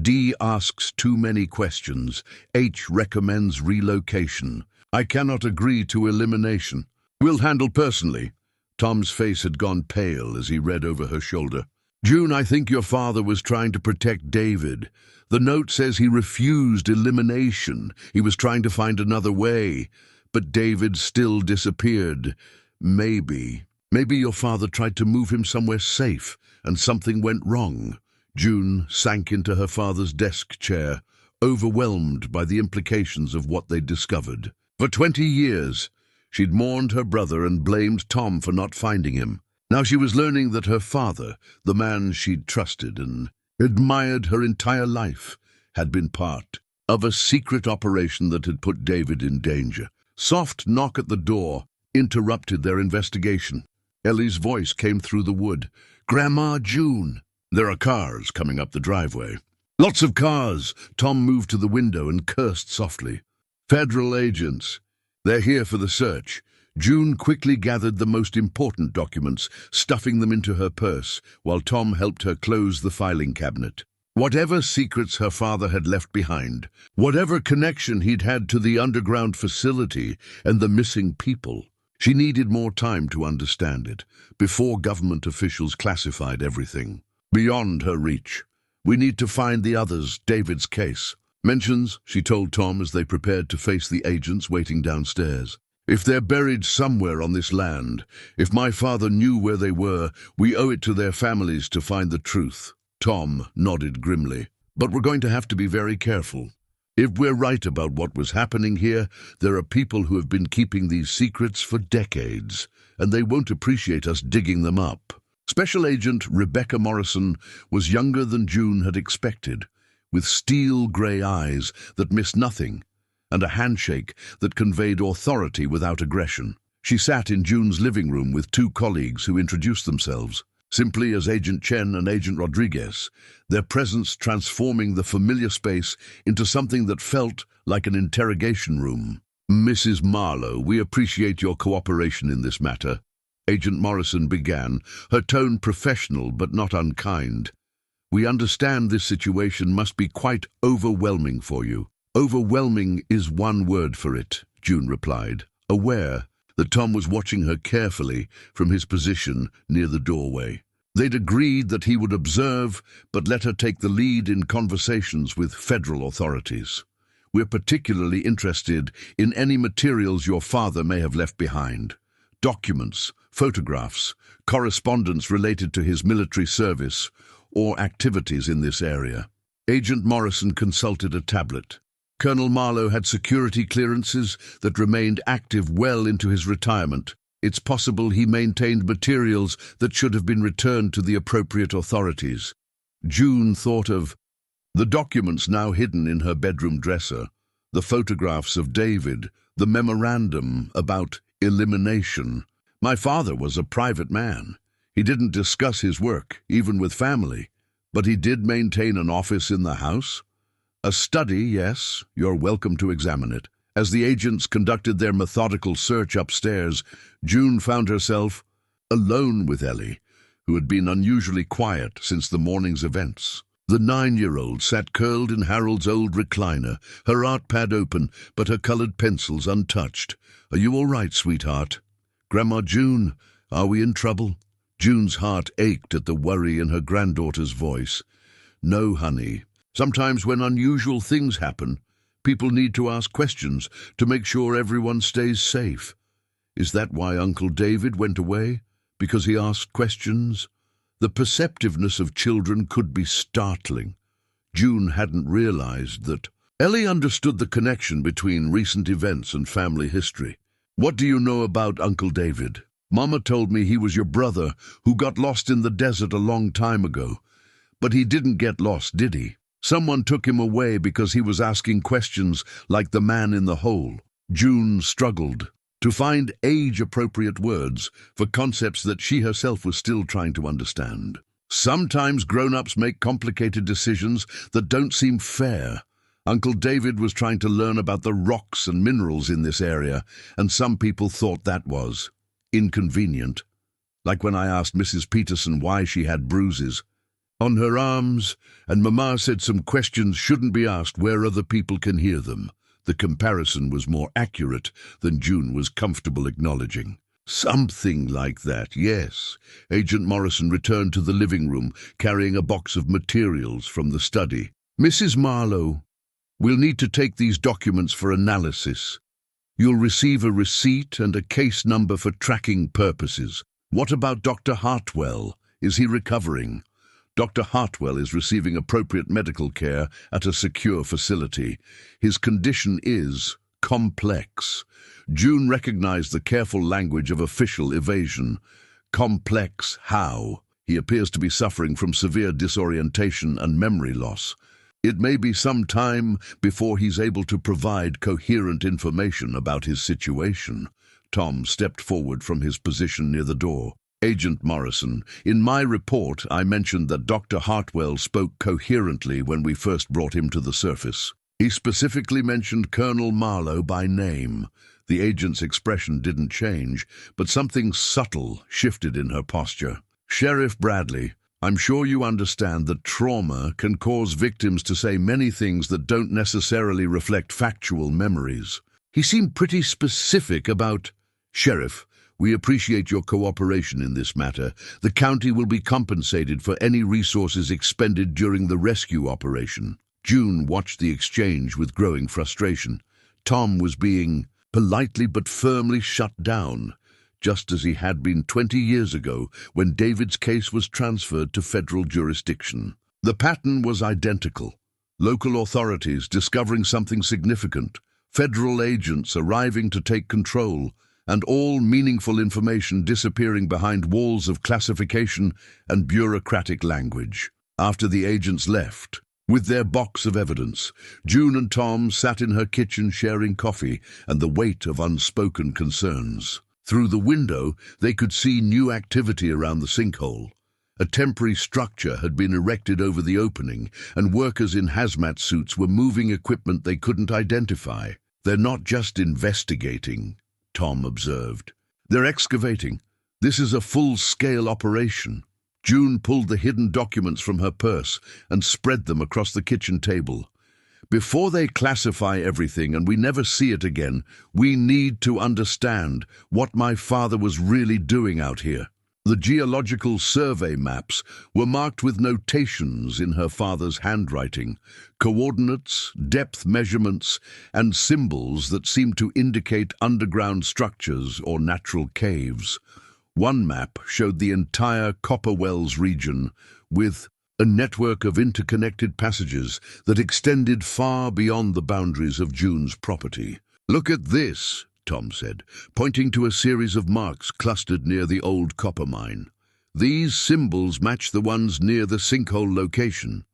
"D asks too many questions. H recommends relocation. I cannot agree to elimination. Will handle personally." Tom's face had gone pale as he read over her shoulder. "June, I think your father was trying to protect David. The note says he refused elimination. He was trying to find another way. But David still disappeared. Maybe your father tried to move him somewhere safe and something went wrong." June sank into her father's desk chair, overwhelmed by the implications of what they'd discovered. For 20 years, she'd mourned her brother and blamed Tom for not finding him. Now she was learning that her father, the man she'd trusted and admired her entire life, had been part of a secret operation that had put David in danger. Soft knock at the door interrupted their investigation. Ellie's voice came through the wood. "Grandma, June." "There are cars coming up the driveway." "Lots of cars." Tom moved to the window and cursed softly. "Federal agents. They're here for the search." June quickly gathered the most important documents, stuffing them into her purse, while Tom helped her close the filing cabinet. Whatever secrets her father had left behind, whatever connection he'd had to the underground facility and the missing people, she needed more time to understand it, before government officials classified everything. Beyond her reach. "We need to find the others, David's case." "Mentions," she told Tom as they prepared to face the agents waiting downstairs. "If they're buried somewhere on this land, if my father knew where they were, we owe it to their families to find the truth." Tom nodded grimly. "But we're going to have to be very careful. If we're right about what was happening here, there are people who have been keeping these secrets for decades, and they won't appreciate us digging them up." Special Agent Rebecca Morrison was younger than June had expected, with steel-grey eyes that missed nothing, and a handshake that conveyed authority without aggression. She sat in June's living room with two colleagues who introduced themselves, simply as Agent Chen and Agent Rodriguez, their presence transforming the familiar space into something that felt like an interrogation room. "Mrs. Marlowe, we appreciate your cooperation in this matter," Agent Morrison began, her tone professional but not unkind. "We understand this situation must be quite overwhelming for you." "Overwhelming is one word for it," June replied, aware that Tom was watching her carefully from his position near the doorway. They'd agreed that he would observe, but let her take the lead in conversations with federal authorities. "We're particularly interested in any materials your father may have left behind. Documents, photographs, correspondence related to his military service, or activities in this area." Agent Morrison consulted a tablet. Colonel Marlowe had security clearances that remained active well into his retirement. It's possible he maintained materials that should have been returned to the appropriate authorities. June thought of The documents now hidden in her bedroom dresser, the photographs of David, the memorandum about elimination. My father was a private man. He didn't discuss his work, even with family, but he did maintain an office in the house. A study, yes, you're welcome to examine it. As the agents conducted their methodical search upstairs, June found herself alone with Ellie, who had been unusually quiet since the morning's events. The 9-year-old sat curled in Harold's old recliner, her art pad open, but her colored pencils untouched. "Are you all right, sweetheart?" "Grandma June, are we in trouble?" June's heart ached at the worry in her granddaughter's voice. "No, honey. Sometimes when unusual things happen, people need to ask questions to make sure everyone stays safe. Is that why Uncle David went away? Because he asked questions?" The perceptiveness of children could be startling. June hadn't realized that. Ellie understood the connection between recent events and family history. "What do you know about Uncle David?" "Mama told me he was your brother who got lost in the desert a long time ago. But he didn't get lost, did he? Someone took him away because he was asking questions like the man in the hole." June struggled to find age-appropriate words for concepts that she herself was still trying to understand. Sometimes grown-ups make complicated decisions that don't seem fair. Uncle David was trying to learn about the rocks and minerals in this area, and some people thought that was inconvenient. Like when I asked Mrs. Peterson why she had bruises on her arms, and Mama said some questions shouldn't be asked where other people can hear them. The comparison was more accurate than June was comfortable acknowledging. "Something like that, yes." Agent Morrison returned to the living room, carrying a box of materials from the study. "Mrs. Marlowe, we'll need to take these documents for analysis. You'll receive a receipt and a case number for tracking purposes. What about Dr. Hartwell? Is he recovering?" "Dr. Hartwell is receiving appropriate medical care at a secure facility. His condition is complex." June recognized the careful language of official evasion. "Complex how?" "He appears to be suffering from severe disorientation and memory loss. It may be some time before he's able to provide coherent information about his situation." Tom stepped forward from his position near the door. "Agent Morrison, in my report I mentioned that Dr. Hartwell spoke coherently when we first brought him to the surface. He specifically mentioned Colonel Marlowe by name." The agent's expression didn't change, but something subtle shifted in her posture. "Sheriff Bradley, I'm sure you understand that trauma can cause victims to say many things that don't necessarily reflect factual memories." He seemed pretty specific about. "Sheriff, we appreciate your cooperation in this matter. The county will be compensated for any resources expended during the rescue operation." June watched the exchange with growing frustration. Tom was being politely but firmly shut down, just as he had been 20 years ago when David's case was transferred to federal jurisdiction. The pattern was identical. Local authorities discovering something significant, federal agents arriving to take control, and all meaningful information disappearing behind walls of classification and bureaucratic language. After the agents left, with their box of evidence, June and Tom sat in her kitchen sharing coffee and the weight of unspoken concerns. Through the window, they could see new activity around the sinkhole. A temporary structure had been erected over the opening, and workers in hazmat suits were moving equipment they couldn't identify. "They're not just investigating," Tom observed. "They're excavating. This is a full-scale operation." June pulled the hidden documents from her purse and spread them across the kitchen table. "Before they classify everything and we never see it again, we need to understand what my father was really doing out here." The geological survey maps were marked with notations in her father's handwriting, coordinates, depth measurements, and symbols that seemed to indicate underground structures or natural caves. One map showed the entire Copper Wells region with a network of interconnected passages that extended far beyond the boundaries of June's property. "Look at this," Tom said, pointing to a series of marks clustered near the old copper mine. "These symbols match the ones near the sinkhole location."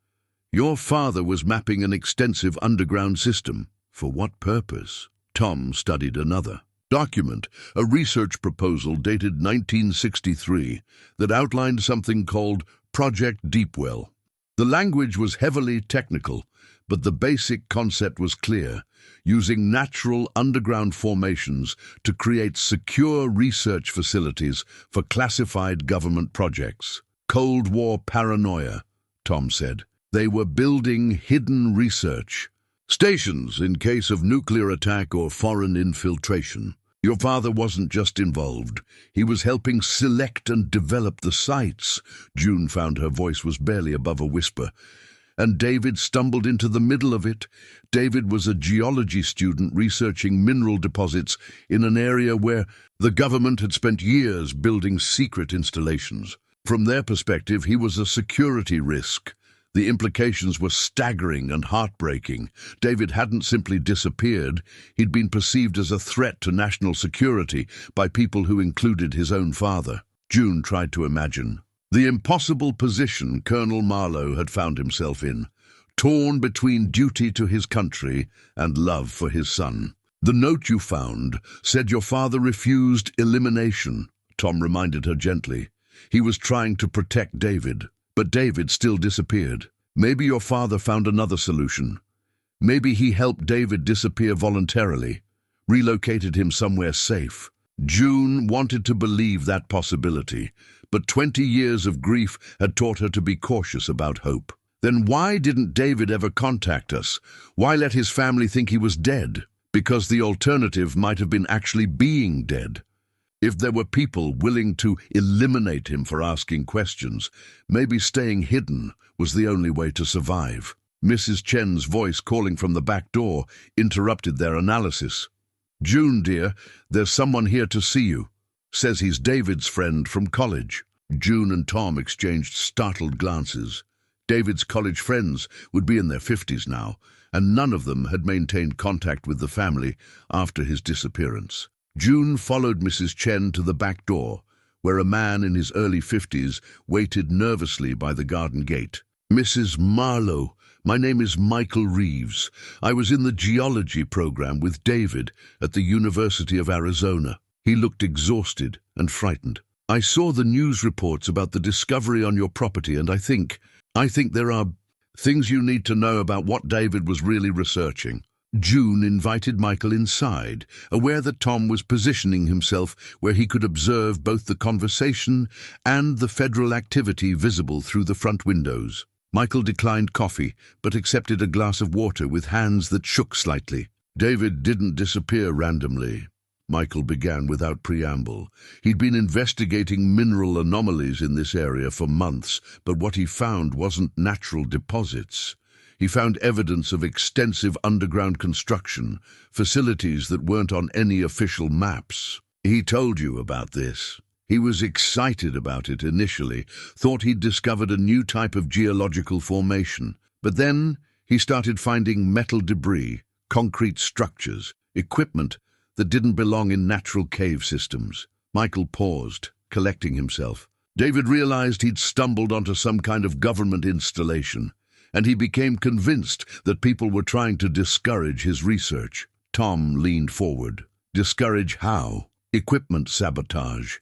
Your father was mapping an extensive underground system. For what purpose? Tom studied another document, a research proposal dated 1963 that outlined something called Project Deepwell. The language was heavily technical, but the basic concept was clear: using natural underground formations to create secure research facilities for classified government projects. Cold War paranoia, Tom said. They were building hidden research stations in case of nuclear attack or foreign infiltration. Your father wasn't just involved, he was helping select and develop the sites. June found her voice was barely above a whisper. And David stumbled into the middle of it. David was a geology student researching mineral deposits in an area where the government had spent years building secret installations. From their perspective, he was a security risk. The implications were staggering and heartbreaking. David hadn't simply disappeared. He'd been perceived as a threat to national security by people who included his own father. June tried to imagine the impossible position Colonel Marlowe had found himself in, torn between duty to his country and love for his son. The note you found said your father refused elimination, Tom reminded her gently. He was trying to protect David. But David still disappeared. Maybe your father found another solution. Maybe he helped David disappear voluntarily, relocated him somewhere safe. June wanted to believe that possibility, but 20 years of grief had taught her to be cautious about hope. Then why didn't David ever contact us? Why let his family think he was dead? Because the alternative might have been actually being dead. If there were people willing to eliminate him for asking questions, maybe staying hidden was the only way to survive. Mrs. Chen's voice calling from the back door interrupted their analysis. June, dear, there's someone here to see you. Says he's David's friend from college. June and Tom exchanged startled glances. David's college friends would be in their 50s now, and none of them had maintained contact with the family after his disappearance. June followed Mrs. Chen to the back door, where a man in his early 50s waited nervously by the garden gate. Mrs. Marlowe, my name is Michael Reeves. I was in the geology program with David at the University of Arizona. He looked exhausted and frightened. I saw the news reports about the discovery on your property, and I think there are things you need to know about what David was really researching. June invited Michael inside, aware that Tom was positioning himself where he could observe both the conversation and the federal activity visible through the front windows. Michael declined coffee, but accepted a glass of water with hands that shook slightly. David didn't disappear randomly, Michael began without preamble. He'd been investigating mineral anomalies in this area for months, but what he found wasn't natural deposits. He found evidence of extensive underground construction, facilities that weren't on any official maps. He told you about this. He was excited about it initially, thought he'd discovered a new type of geological formation. But then he started finding metal debris, concrete structures, equipment that didn't belong in natural cave systems. Michael paused, collecting himself. David realized he'd stumbled onto some kind of government installation, and he became convinced that people were trying to discourage his research. Tom leaned forward. Discourage how? Equipment sabotage.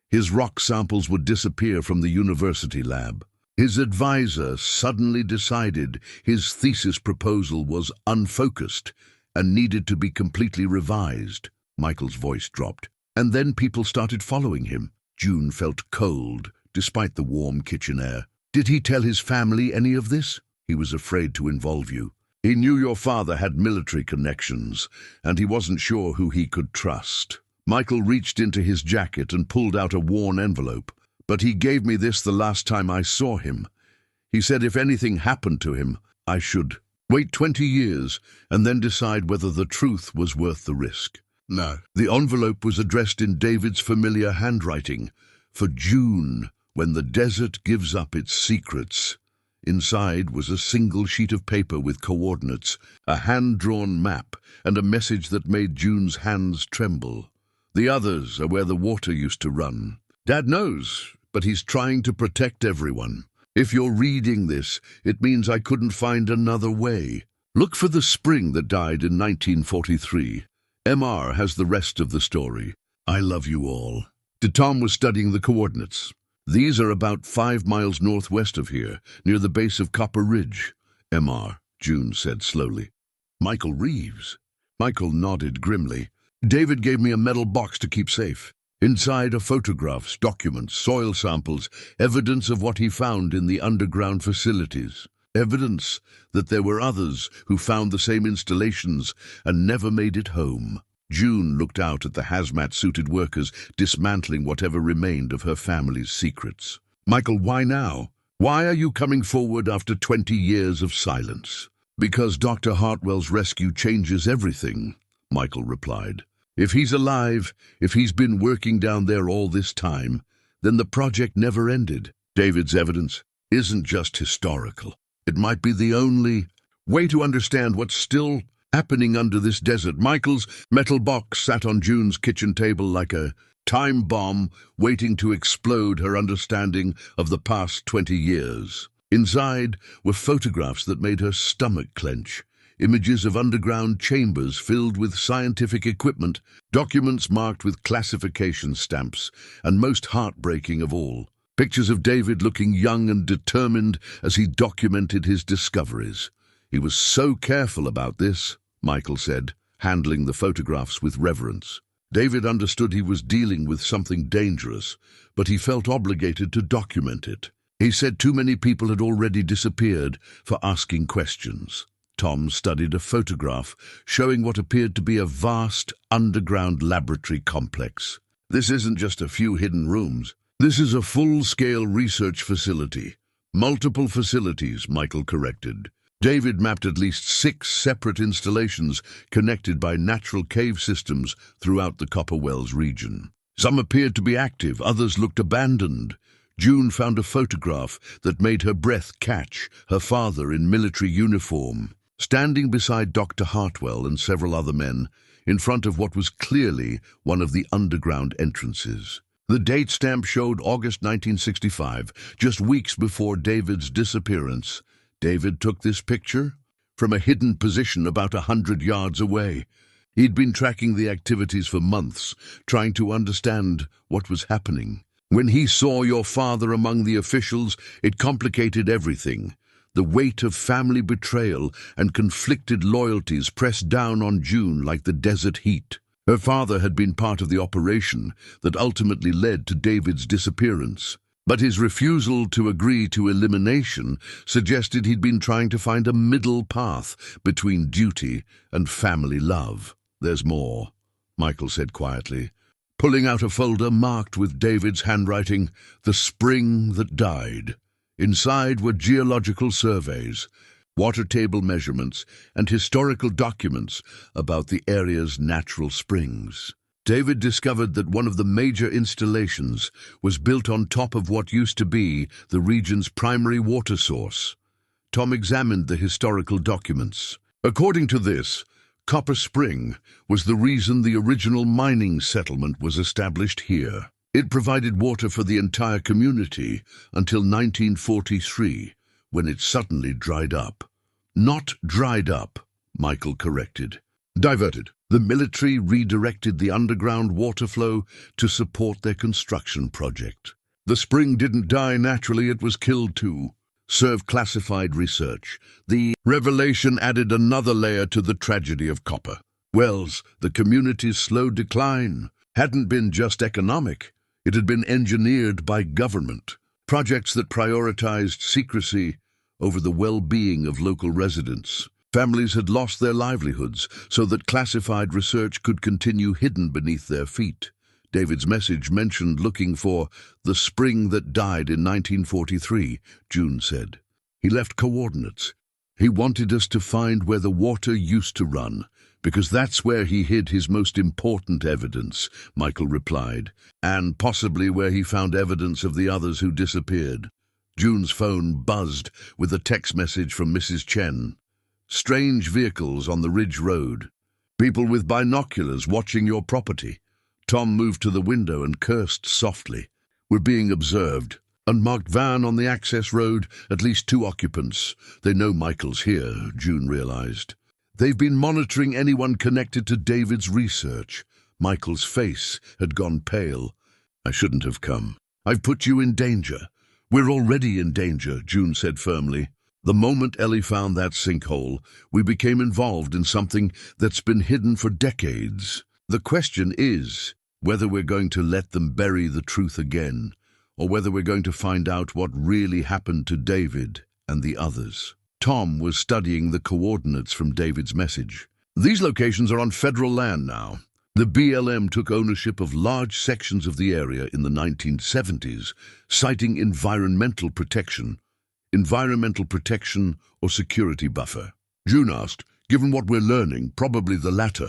His rock samples would disappear from the university lab. His advisor suddenly decided his thesis proposal was unfocused and needed to be completely revised. Michael's voice dropped. And then people started following him. June felt cold, despite the warm kitchen air. Did he tell his family any of this? He was afraid to involve you. He knew your father had military connections, and he wasn't sure who he could trust. Michael reached into his jacket and pulled out a worn envelope. But he gave me this the last time I saw him. He said if anything happened to him, I should wait 20 years and then decide whether the truth was worth the risk. No. The envelope was addressed in David's familiar handwriting. For June, when the desert gives up its secrets. Inside was a single sheet of paper with coordinates, a hand-drawn map, and a message that made June's hands tremble. The others are where the water used to run. Dad knows, but he's trying to protect everyone. If you're reading this, it means I couldn't find another way. Look for the spring that died in 1943. MR has the rest of the story. I love you all. Tom was studying the coordinates. These are about 5 miles northwest of here, near the base of Copper Ridge. MR, June said slowly. Michael Reeves. Michael nodded grimly. David gave me a metal box to keep safe. Inside are photographs, documents, soil samples, evidence of what he found in the underground facilities. Evidence that there were others who found the same installations and never made it home. June looked out at the hazmat-suited workers dismantling whatever remained of her family's secrets. Michael, why now? Why are you coming forward after 20 years of silence? Because Dr. Hartwell's rescue changes everything, Michael replied. If he's alive, if he's been working down there all this time, then the project never ended. David's evidence isn't just historical. It might be the only way to understand what's still happening under this desert. Michael's metal box sat on June's kitchen table like a time bomb waiting to explode her understanding of the past 20 years. Inside were photographs that made her stomach clench. Images of underground chambers filled with scientific equipment, documents marked with classification stamps, and most heartbreaking of all, pictures of David looking young and determined as he documented his discoveries. He was so careful about this, Michael said, handling the photographs with reverence. David understood he was dealing with something dangerous, but he felt obligated to document it. He said too many people had already disappeared for asking questions. Tom studied a photograph showing what appeared to be a vast underground laboratory complex. This isn't just a few hidden rooms. This is a full-scale research facility. Multiple facilities, Michael corrected. David mapped at least 6 separate installations connected by natural cave systems throughout the Copper Wells region. Some appeared to be active, others looked abandoned. June found a photograph that made her breath catch, her father in military uniform, standing beside Dr. Hartwell and several other men, in front of what was clearly one of the underground entrances. The date stamp showed August 1965, just weeks before David's disappearance. David took this picture from a hidden position about 100 yards away. He'd been tracking the activities for months, trying to understand what was happening. When he saw your father among the officials, it complicated everything. The weight of family betrayal and conflicted loyalties pressed down on June like the desert heat. Her father had been part of the operation that ultimately led to David's disappearance. But his refusal to agree to elimination suggested he'd been trying to find a middle path between duty and family love. There's more, Michael said quietly, pulling out a folder marked with David's handwriting, The Spring That Died. Inside were geological surveys, water table measurements, and historical documents about the area's natural springs. David discovered that one of the major installations was built on top of what used to be the region's primary water source. Tom examined the historical documents. According to this, Copper Spring was the reason the original mining settlement was established here. It provided water for the entire community until 1943, when it suddenly dried up. Not dried up, Michael corrected. Diverted. The military redirected the underground water flow to support their construction project. The spring didn't die naturally, it was killed too. Served classified research. The revelation added another layer to the tragedy of Copper Wells. The community's slow decline hadn't been just economic. It had been engineered by government. Projects that prioritized secrecy over the well-being of local residents. Families had lost their livelihoods so that classified research could continue hidden beneath their feet. David's message mentioned looking for the spring that died in 1943, June said. He left coordinates. He wanted us to find where the water used to run, because that's where he hid his most important evidence, Michael replied, and possibly where he found evidence of the others who disappeared. June's phone buzzed with a text message from Mrs. Chen. Strange vehicles on the Ridge Road. People with binoculars watching your property. Tom moved to the window and cursed softly. We're being observed. Unmarked van on the access road, at least 2 occupants. They know Michael's here, June realized. They've been monitoring anyone connected to David's research. Michael's face had gone pale. I shouldn't have come. I've put you in danger. We're already in danger, June said firmly. The moment Ellie found that sinkhole, we became involved in something that's been hidden for decades. The question is whether we're going to let them bury the truth again, or whether we're going to find out what really happened to David and the others. Tom was studying the coordinates from David's message. These locations are on federal land now. The BLM took ownership of large sections of the area in the 1970s, citing environmental protection or security buffer. June asked, given what we're learning, probably the latter.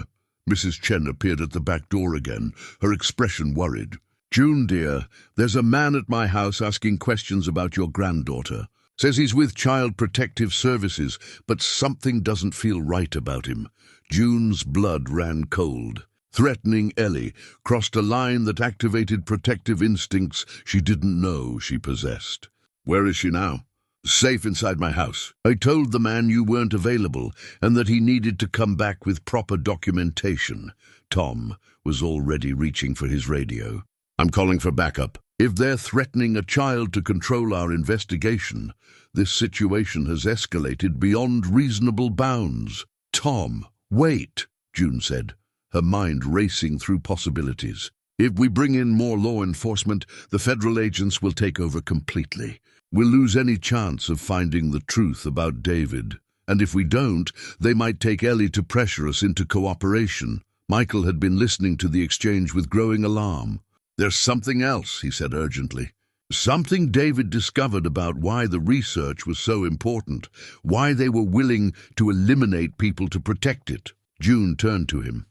Mrs. Chen appeared at the back door again, her expression worried. June, dear, there's a man at my house asking questions about your granddaughter. Says he's with Child Protective Services, but something doesn't feel right about him. June's blood ran cold. Threatening Ellie crossed a line that activated protective instincts she didn't know she possessed. Where is she now? Safe inside my house. I told the man you weren't available and that he needed to come back with proper documentation. Tom was already reaching for his radio. I'm calling for backup. If they're threatening a child to control our investigation, this situation has escalated beyond reasonable bounds. Tom, wait, June said, her mind racing through possibilities. If we bring in more law enforcement, the federal agents will take over completely. We'll lose any chance of finding the truth about David. And if we don't, they might take Ellie to pressure us into cooperation. Michael had been listening to the exchange with growing alarm. There's something else, he said urgently. Something David discovered about why the research was so important, why they were willing to eliminate people to protect it. June turned to him.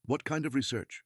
What kind of research?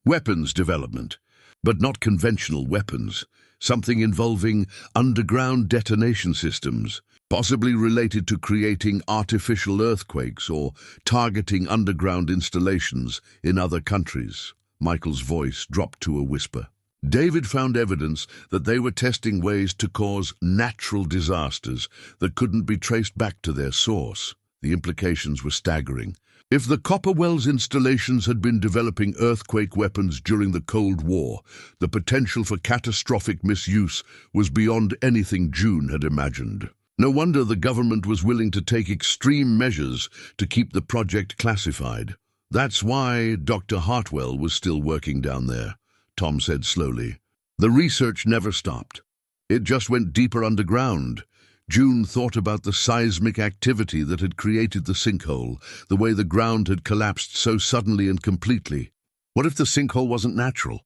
Weapons development, but not conventional weapons. Something involving underground detonation systems, possibly related to creating artificial earthquakes or targeting underground installations in other countries. Michael's voice dropped to a whisper. David found evidence that they were testing ways to cause natural disasters that couldn't be traced back to their source. The implications were staggering. If the Copper Wells installations had been developing earthquake weapons during the Cold War, the potential for catastrophic misuse was beyond anything June had imagined. No wonder the government was willing to take extreme measures to keep the project classified. That's why Dr. Hartwell was still working down there, Tom said slowly. The research never stopped. It just went deeper underground. June thought about the seismic activity that had created the sinkhole, the way the ground had collapsed so suddenly and completely. What if the sinkhole wasn't natural?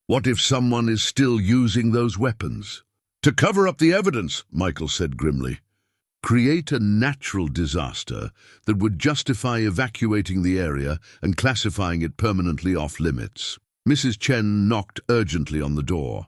What if someone is still using those weapons? To cover up the evidence, Michael said grimly. Create a natural disaster that would justify evacuating the area and classifying it permanently off limits. Mrs. Chen knocked urgently on the door.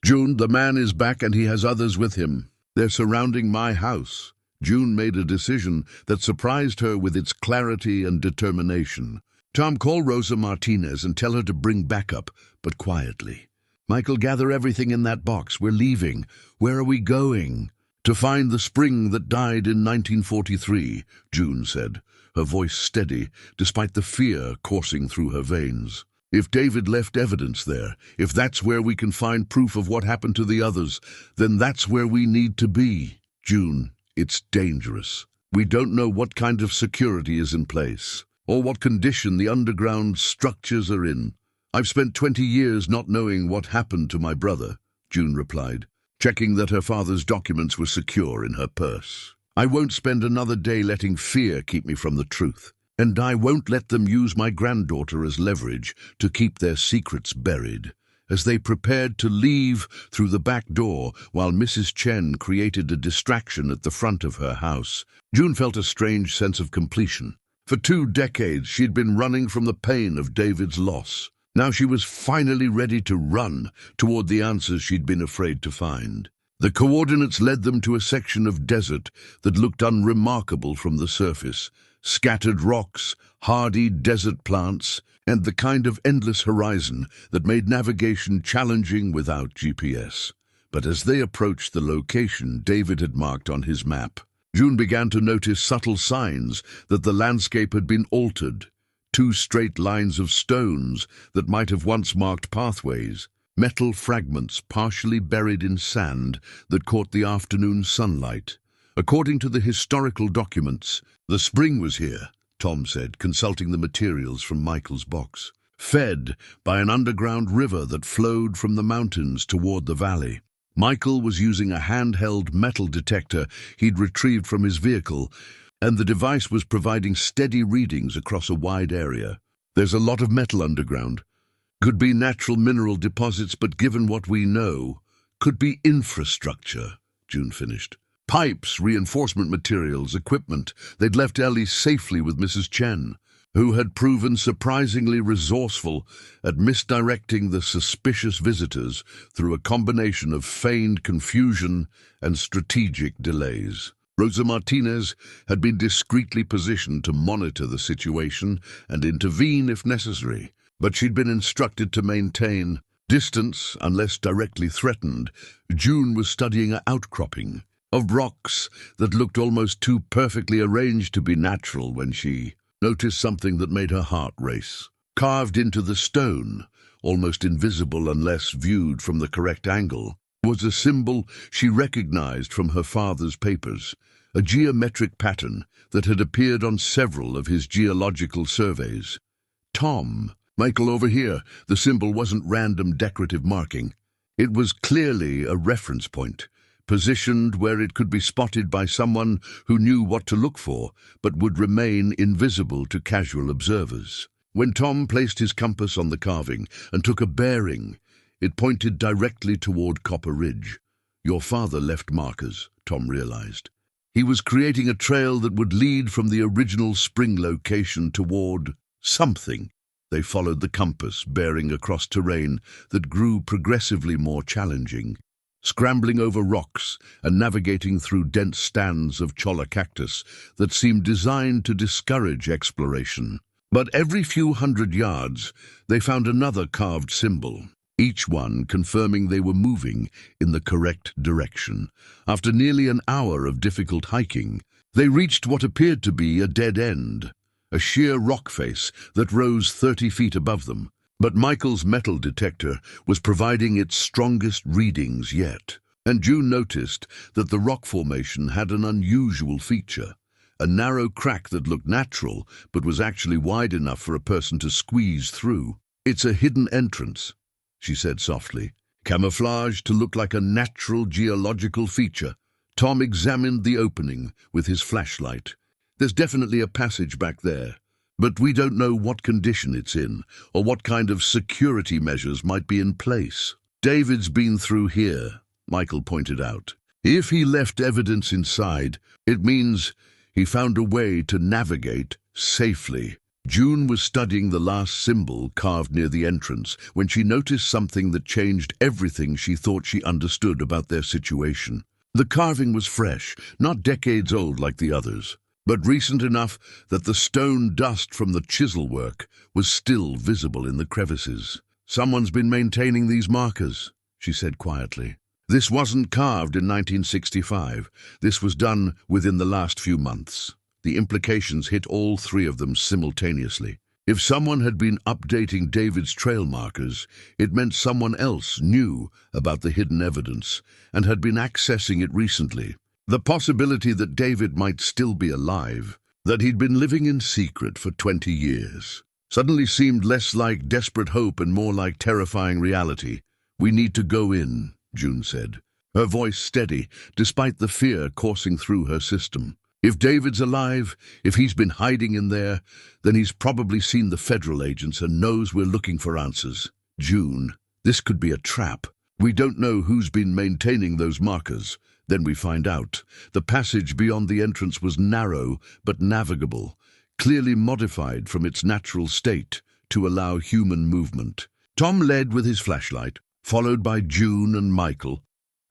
June, the man is back and he has others with him. They're surrounding my house. June made a decision that surprised her with its clarity and determination. Tom, call Rosa Martinez and tell her to bring backup, but quietly. Michael, gather everything in that box. We're leaving. Where are we going? To find the spring that died in 1943, June said, her voice steady, despite the fear coursing through her veins. If David left evidence there, if that's where we can find proof of what happened to the others, then that's where we need to be. June, it's dangerous. We don't know what kind of security is in place, or what condition the underground structures are in. I've spent 20 years not knowing what happened to my brother, June replied, checking that her father's documents were secure in her purse. I won't spend another day letting fear keep me from the truth. And I won't let them use my granddaughter as leverage to keep their secrets buried. As they prepared to leave through the back door while Mrs. Chen created a distraction at the front of her house, June felt a strange sense of completion. For 2 decades, she'd been running from the pain of David's loss. Now she was finally ready to run toward the answers she'd been afraid to find. The coordinates led them to a section of desert that looked unremarkable from the surface. Scattered rocks, hardy desert plants, and the kind of endless horizon that made navigation challenging without GPS. But as they approached the location David had marked on his map, June began to notice subtle signs that the landscape had been altered. Two straight lines of stones that might have once marked pathways, metal fragments partially buried in sand that caught the afternoon sunlight. According to the historical documents, the spring was here, Tom said, consulting the materials from Michael's box, fed by an underground river that flowed from the mountains toward the valley. Michael was using a handheld metal detector he'd retrieved from his vehicle, and the device was providing steady readings across a wide area. There's a lot of metal underground. Could be natural mineral deposits, but given what we know, could be infrastructure, June finished. Pipes, reinforcement materials, equipment. They'd left Ellie safely with Mrs. Chen, who had proven surprisingly resourceful at misdirecting the suspicious visitors through a combination of feigned confusion and strategic delays. Rosa Martinez had been discreetly positioned to monitor the situation and intervene if necessary, but she'd been instructed to maintain distance unless directly threatened. June was studying an outcropping of rocks that looked almost too perfectly arranged to be natural when she noticed something that made her heart race. Carved into the stone, almost invisible unless viewed from the correct angle, was a symbol she recognized from her father's papers, a geometric pattern that had appeared on several of his geological surveys. Tom, Michael, over here. The symbol wasn't random decorative marking. It was clearly a reference point, positioned where it could be spotted by someone who knew what to look for, but would remain invisible to casual observers. When Tom placed his compass on the carving and took a bearing, it pointed directly toward Copper Ridge. Your father left markers, Tom realized. He was creating a trail that would lead from the original spring location toward something. They followed the compass, bearing across terrain that grew progressively more challenging, scrambling over rocks and navigating through dense stands of cholla cactus that seemed designed to discourage exploration. But every few hundred yards, they found another carved symbol, each one confirming they were moving in the correct direction. After nearly an hour of difficult hiking, they reached what appeared to be a dead end, a sheer rock face that rose 30 feet above them. But Michael's metal detector was providing its strongest readings yet, and June noticed that the rock formation had an unusual feature, a narrow crack that looked natural but was actually wide enough for a person to squeeze through. It's a hidden entrance, she said softly, camouflaged to look like a natural geological feature. Tom examined the opening with his flashlight. There's definitely a passage back there, but we don't know what condition it's in or what kind of security measures might be in place. David's been through here, Michael pointed out. If he left evidence inside, it means he found a way to navigate safely. June was studying the last symbol carved near the entrance when she noticed something that changed everything she thought she understood about their situation. The carving was fresh, not decades old like the others, but recent enough that the stone dust from the chisel work was still visible in the crevices. Someone's been maintaining these markers, she said quietly. This wasn't carved in 1965. This was done within the last few months. The implications hit all three of them simultaneously. If someone had been updating David's trail markers, it meant someone else knew about the hidden evidence and had been accessing it recently. The possibility that David might still be alive, that he'd been living in secret for 20 years, suddenly seemed less like desperate hope and more like terrifying reality. We need to go in, June said, her voice steady despite the fear coursing through her system. If David's alive, if he's been hiding in there, then he's probably seen the federal agents and knows we're looking for answers. June, this could be a trap. We don't know who's been maintaining those markers. Then we find out. The passage beyond the entrance was narrow but navigable, clearly modified from its natural state to allow human movement. Tom led with his flashlight, followed by June and Michael,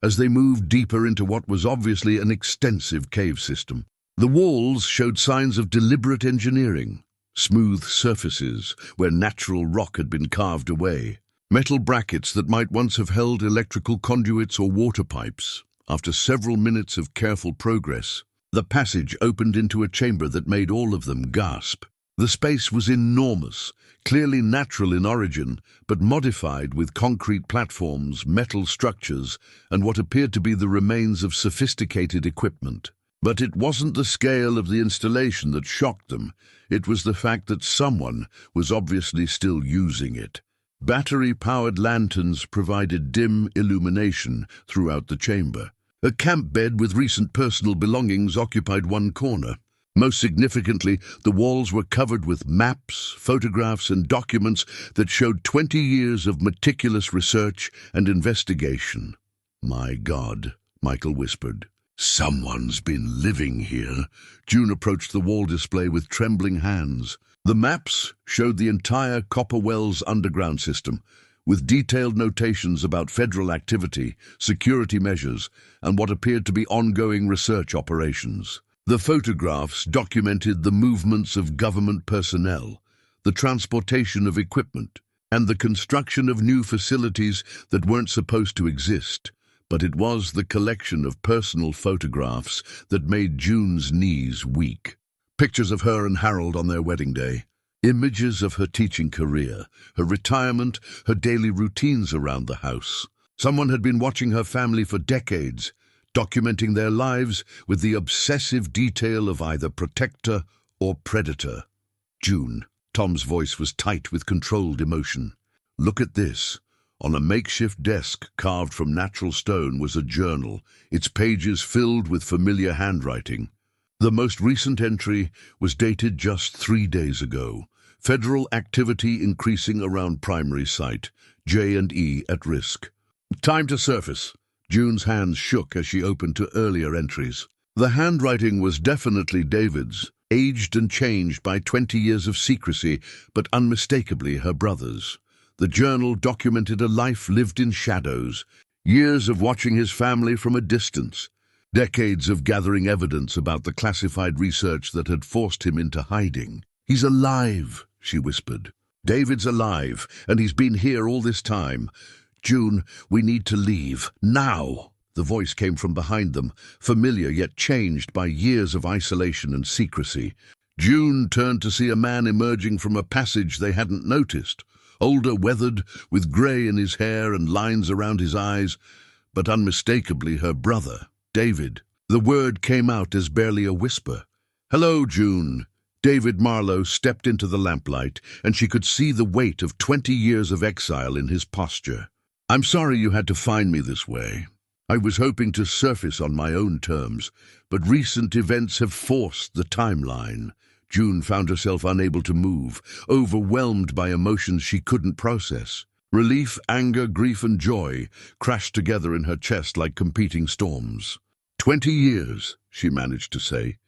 as they moved deeper into what was obviously an extensive cave system. The walls showed signs of deliberate engineering, smooth surfaces where natural rock had been carved away, metal brackets that might once have held electrical conduits or water pipes. After several minutes of careful progress, the passage opened into a chamber that made all of them gasp. The space was enormous, clearly natural in origin, but modified with concrete platforms, metal structures, and what appeared to be the remains of sophisticated equipment. But it wasn't the scale of the installation that shocked them. It was the fact that someone was obviously still using it. Battery-powered lanterns provided dim illumination throughout the chamber. A camp bed with recent personal belongings occupied one corner. Most significantly, the walls were covered with maps, photographs, and documents that showed 20 years of meticulous research and investigation. "My God," Michael whispered. "Someone's been living here." June approached the wall display with trembling hands. The maps showed the entire Copper Wells underground system, with detailed notations about federal activity, security measures, and what appeared to be ongoing research operations. The photographs documented the movements of government personnel, the transportation of equipment, and the construction of new facilities that weren't supposed to exist. But it was the collection of personal photographs that made June's knees weak. Pictures of her and Harold on their wedding day. Images of her teaching career, her retirement, her daily routines around the house. Someone had been watching her family for decades, documenting their lives with the obsessive detail of either protector or predator. "June," Tom's voice was tight with controlled emotion. "Look at this." On a makeshift desk carved from natural stone was a journal, its pages filled with familiar handwriting. The most recent entry was dated just 3 days ago. Federal activity increasing around primary site. J&E at risk. "Time to surface." June's hands shook as she opened to earlier entries. The handwriting was definitely David's, aged and changed by 20 years of secrecy, but unmistakably her brother's. The journal documented a life lived in shadows, years of watching his family from a distance, decades of gathering evidence about the classified research that had forced him into hiding. "He's alive," she whispered. "David's alive, and he's been here all this time. June, we need to leave, now." The voice came from behind them, familiar yet changed by years of isolation and secrecy. June turned to see a man emerging from a passage they hadn't noticed. Older, weathered, with grey in his hair and lines around his eyes, but unmistakably her brother, David. The word came out as barely a whisper. "Hello, June." David Marlowe stepped into the lamplight, and she could see the weight of 20 years of exile in his posture. "I'm sorry you had to find me this way. I was hoping to surface on my own terms, but recent events have forced the timeline." June found herself unable to move, overwhelmed by emotions she couldn't process. Relief, anger, grief, and joy crashed together in her chest like competing storms. 20 years, she managed to say.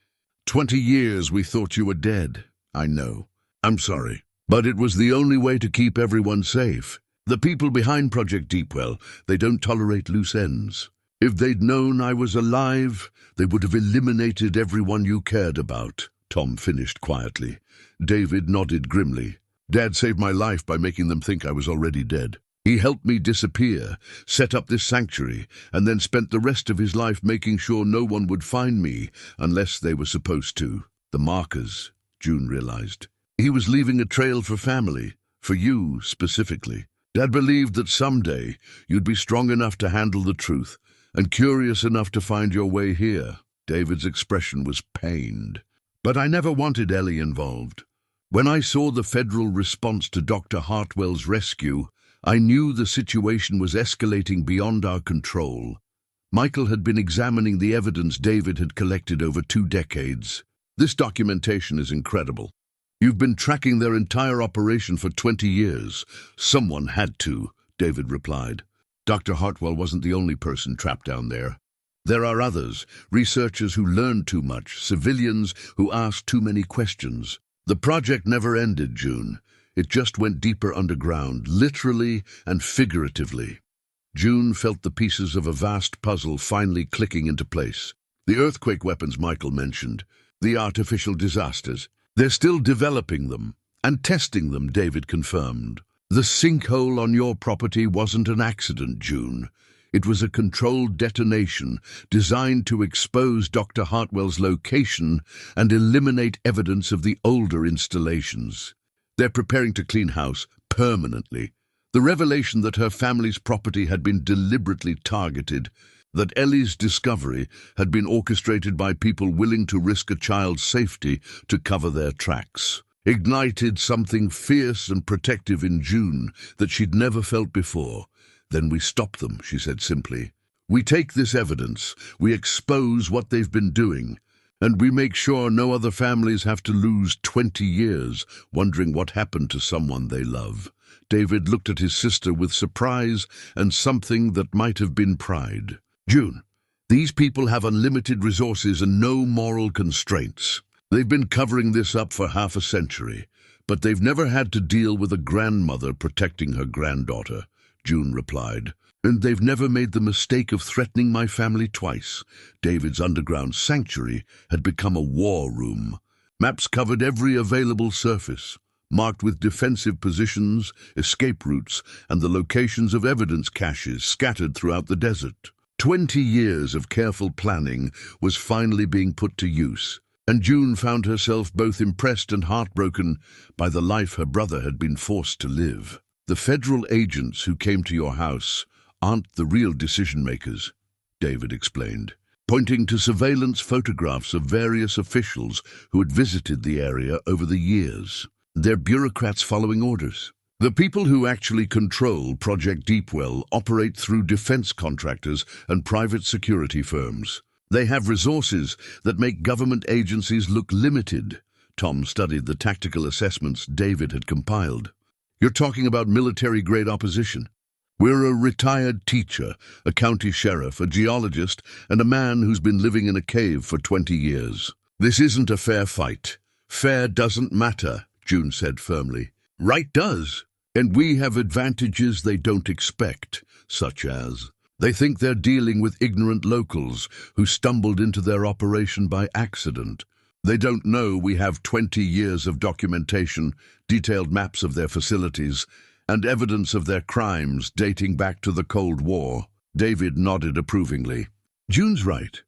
20 years we thought you were dead. I know. I'm sorry. But it was the only way to keep everyone safe. The people behind Project Deepwell, they don't tolerate loose ends. If they'd known I was alive, they would have eliminated everyone you cared about, Tom finished quietly. David nodded grimly. Dad saved my life by making them think I was already dead. He helped me disappear, set up this sanctuary, and then spent the rest of his life making sure no one would find me unless they were supposed to. The markers, June realized. He was leaving a trail for family, for you specifically. Dad believed that someday you'd be strong enough to handle the truth and curious enough to find your way here. David's expression was pained. But I never wanted Ellie involved. When I saw the federal response to Dr. Hartwell's rescue, I knew the situation was escalating beyond our control. Michael had been examining the evidence David had collected over 2 decades. This documentation is incredible. You've been tracking their entire operation for 20 years. Someone had to, David replied. Dr. Hartwell wasn't the only person trapped down there. There are others, researchers who learned too much, civilians who asked too many questions. The project never ended, June. It just went deeper underground, literally and figuratively. June felt the pieces of a vast puzzle finally clicking into place. The earthquake weapons Michael mentioned, the artificial disasters. They're still developing them and testing them, David confirmed. The sinkhole on your property wasn't an accident, June. It was a controlled detonation designed to expose Dr. Hartwell's location and eliminate evidence of the older installations. They're preparing to clean house permanently. The revelation that her family's property had been deliberately targeted, that Ellie's discovery had been orchestrated by people willing to risk a child's safety to cover their tracks, ignited something fierce and protective in June that she'd never felt before. Then we stop them, she said simply. We take this evidence, we expose what they've been doing, and we make sure no other families have to lose 20 years wondering what happened to someone they love. David looked at his sister with surprise and something that might have been pride. June, these people have unlimited resources and no moral constraints. They've been covering this up for half a century, but they've never had to deal with a grandmother protecting her granddaughter, June replied. And they've never made the mistake of threatening my family twice. David's underground sanctuary had become a war room. Maps covered every available surface, marked with defensive positions, escape routes, and the locations of evidence caches scattered throughout the desert. 20 years of careful planning was finally being put to use, and June found herself both impressed and heartbroken by the life her brother had been forced to live. The federal agents who came to your house aren't the real decision-makers, David explained, pointing to surveillance photographs of various officials who had visited the area over the years. They're bureaucrats following orders. The people who actually control Project Deepwell operate through defense contractors and private security firms. They have resources that make government agencies look limited. Tom studied the tactical assessments David had compiled. You're talking about military-grade opposition. We're a retired teacher, a county sheriff, a geologist, and a man who's been living in a cave for 20 years. This isn't a fair fight. Fair doesn't matter, June said firmly. Right does. And we have advantages they don't expect, such as they think they're dealing with ignorant locals who stumbled into their operation by accident. They don't know we have 20 years of documentation, detailed maps of their facilities, and evidence of their crimes dating back to the Cold War. David nodded approvingly. June's right.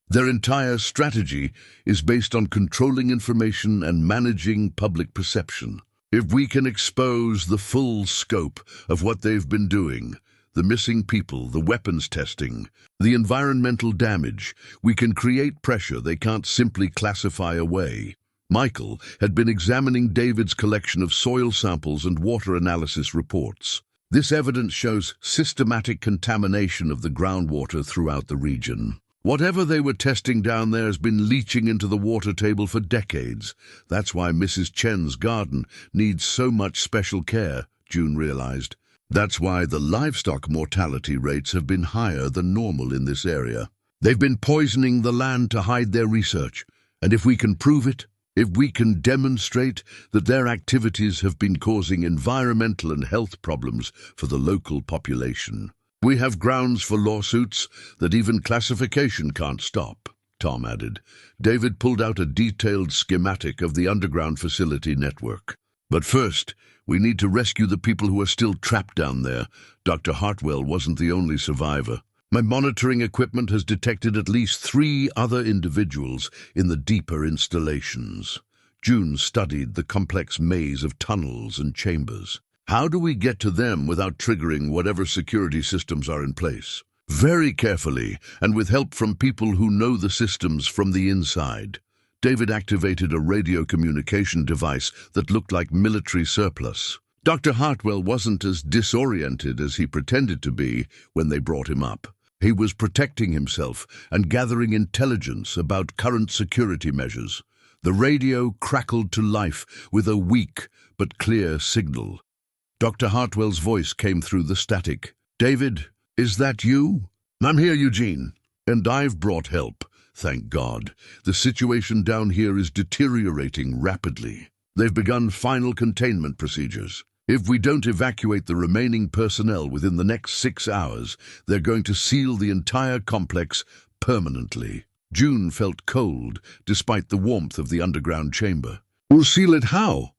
Their entire strategy is based on controlling information and managing public perception. If we can expose the full scope of what they've been doing, the missing people, the weapons testing, the environmental damage, we can create pressure they can't simply classify away. Michael had been examining David's collection of soil samples and water analysis reports. This evidence shows systematic contamination of the groundwater throughout the region. Whatever they were testing down there has been leaching into the water table for decades. That's why Mrs. Chen's garden needs so much special care, June realized. That's why the livestock mortality rates have been higher than normal in this area. They've been poisoning the land to hide their research, and if we can prove it, if we can demonstrate that their activities have been causing environmental and health problems for the local population, we have grounds for lawsuits that even classification can't stop, Tom added. David pulled out a detailed schematic of the underground facility network. But first, we need to rescue the people who are still trapped down there. Dr. Hartwell wasn't the only survivor. My monitoring equipment has detected at least 3 other individuals in the deeper installations. June studied the complex maze of tunnels and chambers. How do we get to them without triggering whatever security systems are in place? Very carefully, and with help from people who know the systems from the inside. David activated a radio communication device that looked like military surplus. Dr. Hartwell wasn't as disoriented as he pretended to be when they brought him up. He was protecting himself and gathering intelligence about current security measures. The radio crackled to life with a weak but clear signal. Dr. Hartwell's voice came through the static. David, is that you? I'm here, Eugene, and I've brought help. Thank God. The situation down here is deteriorating rapidly. They've begun final containment procedures. If we don't evacuate the remaining personnel within the next 6 hours, they're going to seal the entire complex permanently. June felt cold, despite the warmth of the underground chamber. We'll seal it how?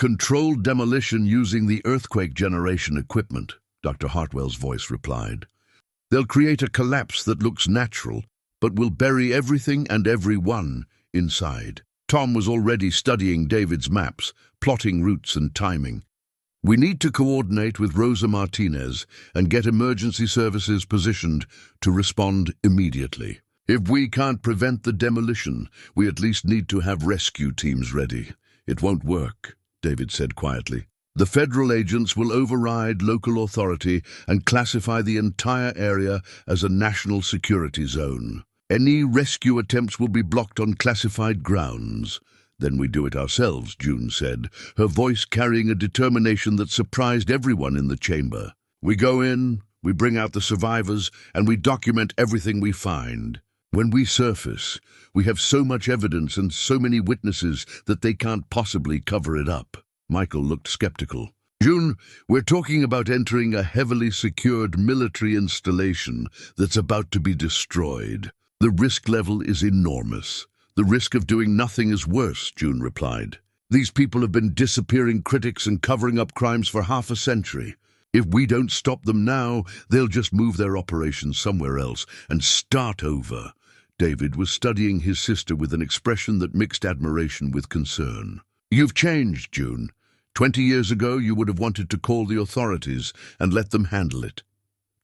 Controlled demolition using the earthquake generation equipment, Dr. Hartwell's voice replied. They'll create a collapse that looks natural, but will bury everything and everyone inside. Tom was already studying David's maps, plotting routes and timing. We need to coordinate with Rosa Martinez and get emergency services positioned to respond immediately. If we can't prevent the demolition, we at least need to have rescue teams ready. It won't work, David said quietly. The federal agents will override local authority and classify the entire area as a national security zone. Any rescue attempts will be blocked on classified grounds. Then we do it ourselves, June said, her voice carrying a determination that surprised everyone in the chamber. We go in, we bring out the survivors, and we document everything we find. When we surface, we have so much evidence and so many witnesses that they can't possibly cover it up. Michael looked skeptical. June, we're talking about entering a heavily secured military installation that's about to be destroyed. The risk level is enormous. The risk of doing nothing is worse, June replied. These people have been disappearing critics and covering up crimes for half a century. If we don't stop them now, they'll just move their operations somewhere else and start over. David was studying his sister with an expression that mixed admiration with concern. You've changed, June. 20 years ago, you would have wanted to call the authorities and let them handle it.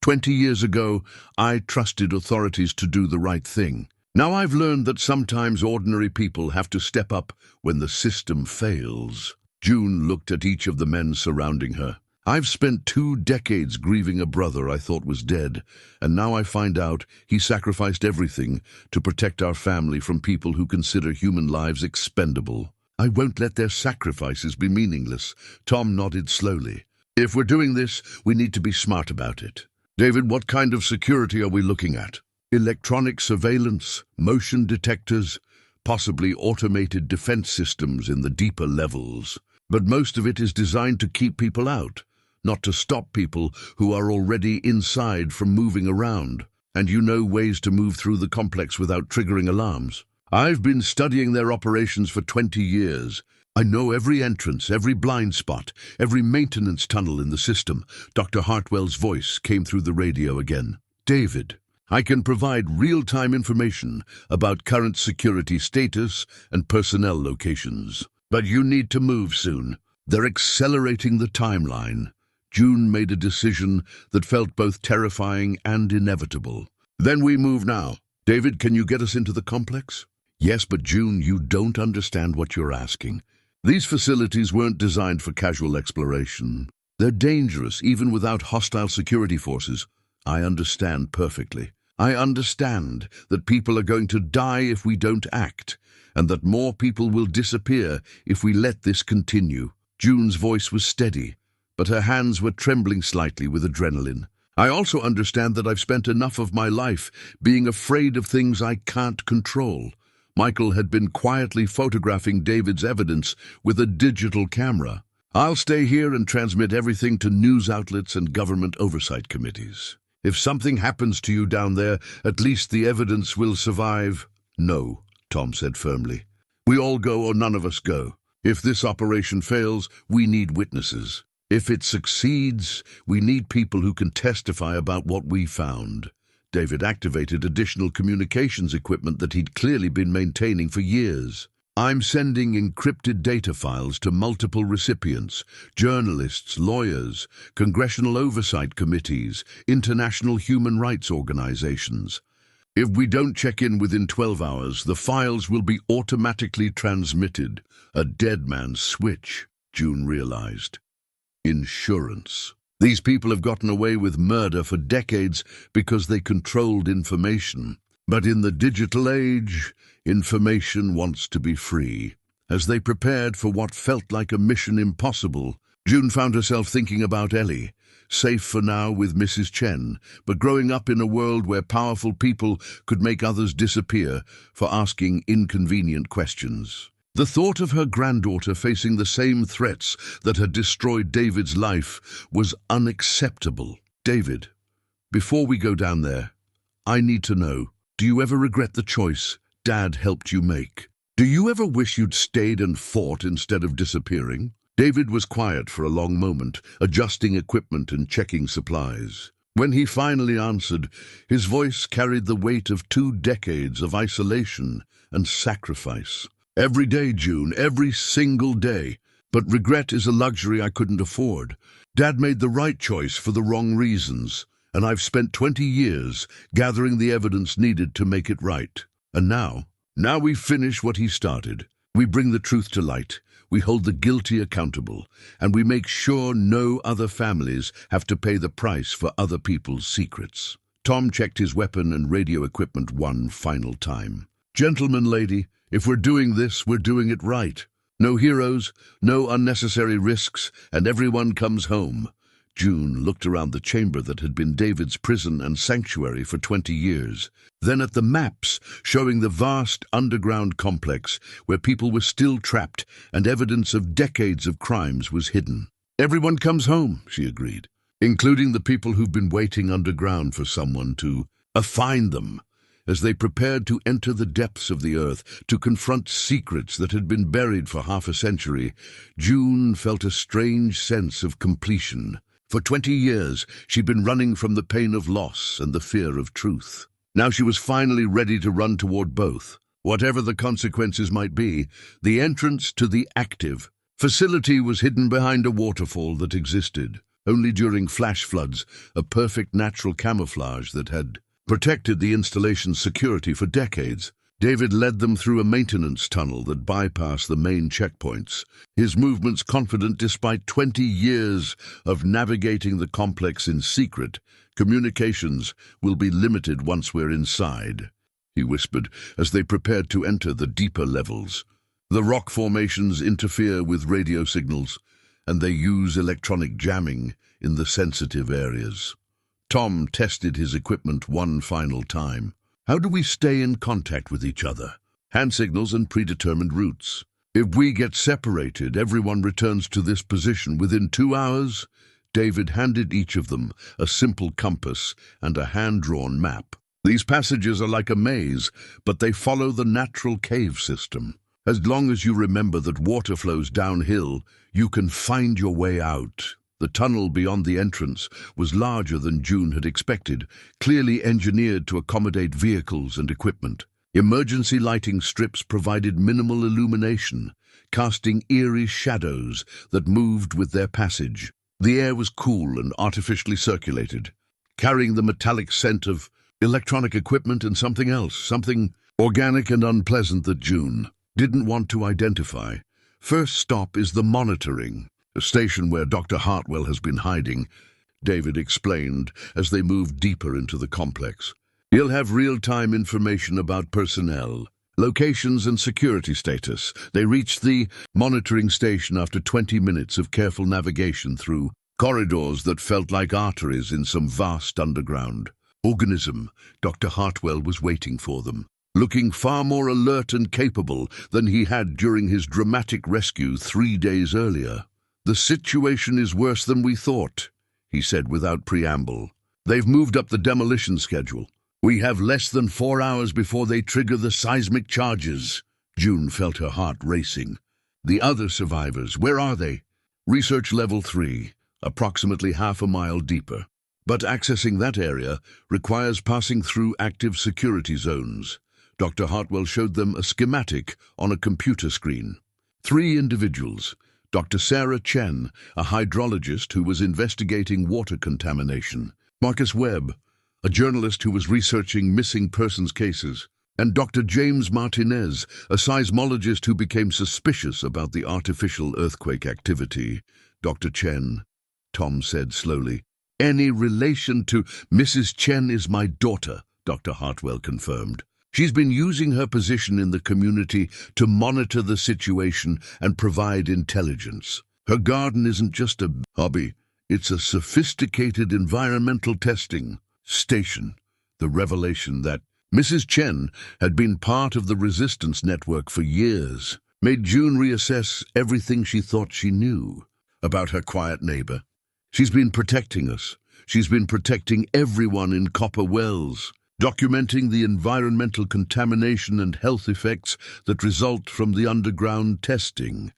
20 years ago, I trusted authorities to do the right thing. Now I've learned that sometimes ordinary people have to step up when the system fails. June looked at each of the men surrounding her. I've spent 2 decades grieving a brother I thought was dead, and now I find out he sacrificed everything to protect our family from people who consider human lives expendable. I won't let their sacrifices be meaningless. Tom nodded slowly. If we're doing this, we need to be smart about it. David, what kind of security are we looking at? Electronic surveillance, motion detectors, possibly automated defense systems in the deeper levels. But most of it is designed to keep people out, not to stop people who are already inside from moving around. And you know ways to move through the complex without triggering alarms. I've been studying their operations for 20 years. I know every entrance, every blind spot, every maintenance tunnel in the system. Dr. Hartwell's voice came through the radio again. David, I can provide real-time information about current security status and personnel locations. But you need to move soon. They're accelerating the timeline. June made a decision that felt both terrifying and inevitable. Then we move now. David, can you get us into the complex? Yes, but June, you don't understand what you're asking. These facilities weren't designed for casual exploration. They're dangerous, even without hostile security forces. I understand perfectly. I understand that people are going to die if we don't act, and that more people will disappear if we let this continue. June's voice was steady, but her hands were trembling slightly with adrenaline. I also understand that I've spent enough of my life being afraid of things I can't control. Michael had been quietly photographing David's evidence with a digital camera. I'll stay here and transmit everything to news outlets and government oversight committees. If something happens to you down there, at least the evidence will survive. No, Tom said firmly. We all go or none of us go. If this operation fails, we need witnesses. If it succeeds, we need people who can testify about what we found. David activated additional communications equipment that he'd clearly been maintaining for years. I'm sending encrypted data files to multiple recipients, journalists, lawyers, congressional oversight committees, international human rights organizations. If we don't check in within 12 hours, the files will be automatically transmitted. A dead man's switch, June realized. Insurance. These people have gotten away with murder for decades because they controlled information. But in the digital age, information wants to be free. As they prepared for what felt like a mission impossible, June found herself thinking about Ellie, safe for now with Mrs. Chen, but growing up in a world where powerful people could make others disappear for asking inconvenient questions. The thought of her granddaughter facing the same threats that had destroyed David's life was unacceptable. David, before we go down there, I need to know, do you ever regret the choice Dad helped you make? Do you ever wish you'd stayed and fought instead of disappearing? David was quiet for a long moment, adjusting equipment and checking supplies. When he finally answered, his voice carried the weight of 2 decades of isolation and sacrifice. Every day, June, every single day. But regret is a luxury I couldn't afford. Dad made the right choice for the wrong reasons, and I've spent 20 years gathering the evidence needed to make it right. And now we finish what he started. We bring the truth to light. We hold the guilty accountable, and we make sure no other families have to pay the price for other people's secrets. Tom checked his weapon and radio equipment one final time. Gentlemen, lady, if we're doing this, we're doing it right. No heroes, no unnecessary risks, and everyone comes home. June looked around the chamber that had been David's prison and sanctuary for 20 years, then at the maps showing the vast underground complex where people were still trapped and evidence of decades of crimes was hidden. Everyone comes home, she agreed, including the people who've been waiting underground for someone to find them. As they prepared to enter the depths of the earth to confront secrets that had been buried for half a century, June felt a strange sense of completion. For 20 years, she'd been running from the pain of loss and the fear of truth. Now she was finally ready to run toward both. Whatever the consequences might be, the entrance to the active facility was hidden behind a waterfall that existed only during flash floods, a perfect natural camouflage that had protected the installation's security for decades. David led them through a maintenance tunnel that bypassed the main checkpoints, his movements confident despite 20 years of navigating the complex in secret. Communications will be limited once we're inside, he whispered as they prepared to enter the deeper levels. The rock formations interfere with radio signals, and they use electronic jamming in the sensitive areas. Tom tested his equipment one final time. How do we stay in contact with each other? Hand signals and predetermined routes. If we get separated, everyone returns to this position within 2 hours. David handed each of them a simple compass and a hand-drawn map. These passages are like a maze, but they follow the natural cave system. As long as you remember that water flows downhill, you can find your way out. The tunnel beyond the entrance was larger than June had expected, clearly engineered to accommodate vehicles and equipment. Emergency lighting strips provided minimal illumination, casting eerie shadows that moved with their passage. The air was cool and artificially circulated, carrying the metallic scent of electronic equipment and something else, something organic and unpleasant that June didn't want to identify. First stop is the monitoring, a station where Dr. Hartwell has been hiding, David explained as they moved deeper into the complex. He'll have real-time information about personnel, locations and security status. They reached the monitoring station after 20 minutes of careful navigation through corridors that felt like arteries in some vast underground organism. Dr. Hartwell was waiting for them, looking far more alert and capable than he had during his dramatic rescue 3 days earlier. "The situation is worse than we thought," he said without preamble. "They've moved up the demolition schedule. We have less than 4 hours before they trigger the seismic charges." June felt her heart racing. "The other survivors, where are they?" "Research level 3, approximately half a mile deeper. But accessing that area requires passing through active security zones." Dr. Hartwell showed them a schematic on a computer screen. 3 individuals. Dr. Sarah Chen, a hydrologist who was investigating water contamination. Marcus Webb, a journalist who was researching missing persons cases. And Dr. James Martinez, a seismologist who became suspicious about the artificial earthquake activity. "Dr. Chen," Tom said slowly. "Any relation to Mrs. Chen is my daughter," Dr. Hartwell confirmed. "She's been using her position in the community to monitor the situation and provide intelligence. Her garden isn't just a hobby, it's a sophisticated environmental testing station." The revelation that Mrs. Chen had been part of the resistance network for years made June reassess everything she thought she knew about her quiet neighbor. "She's been protecting us. She's been protecting everyone in Copper Wells, documenting the environmental contamination and health effects that result from the underground testing."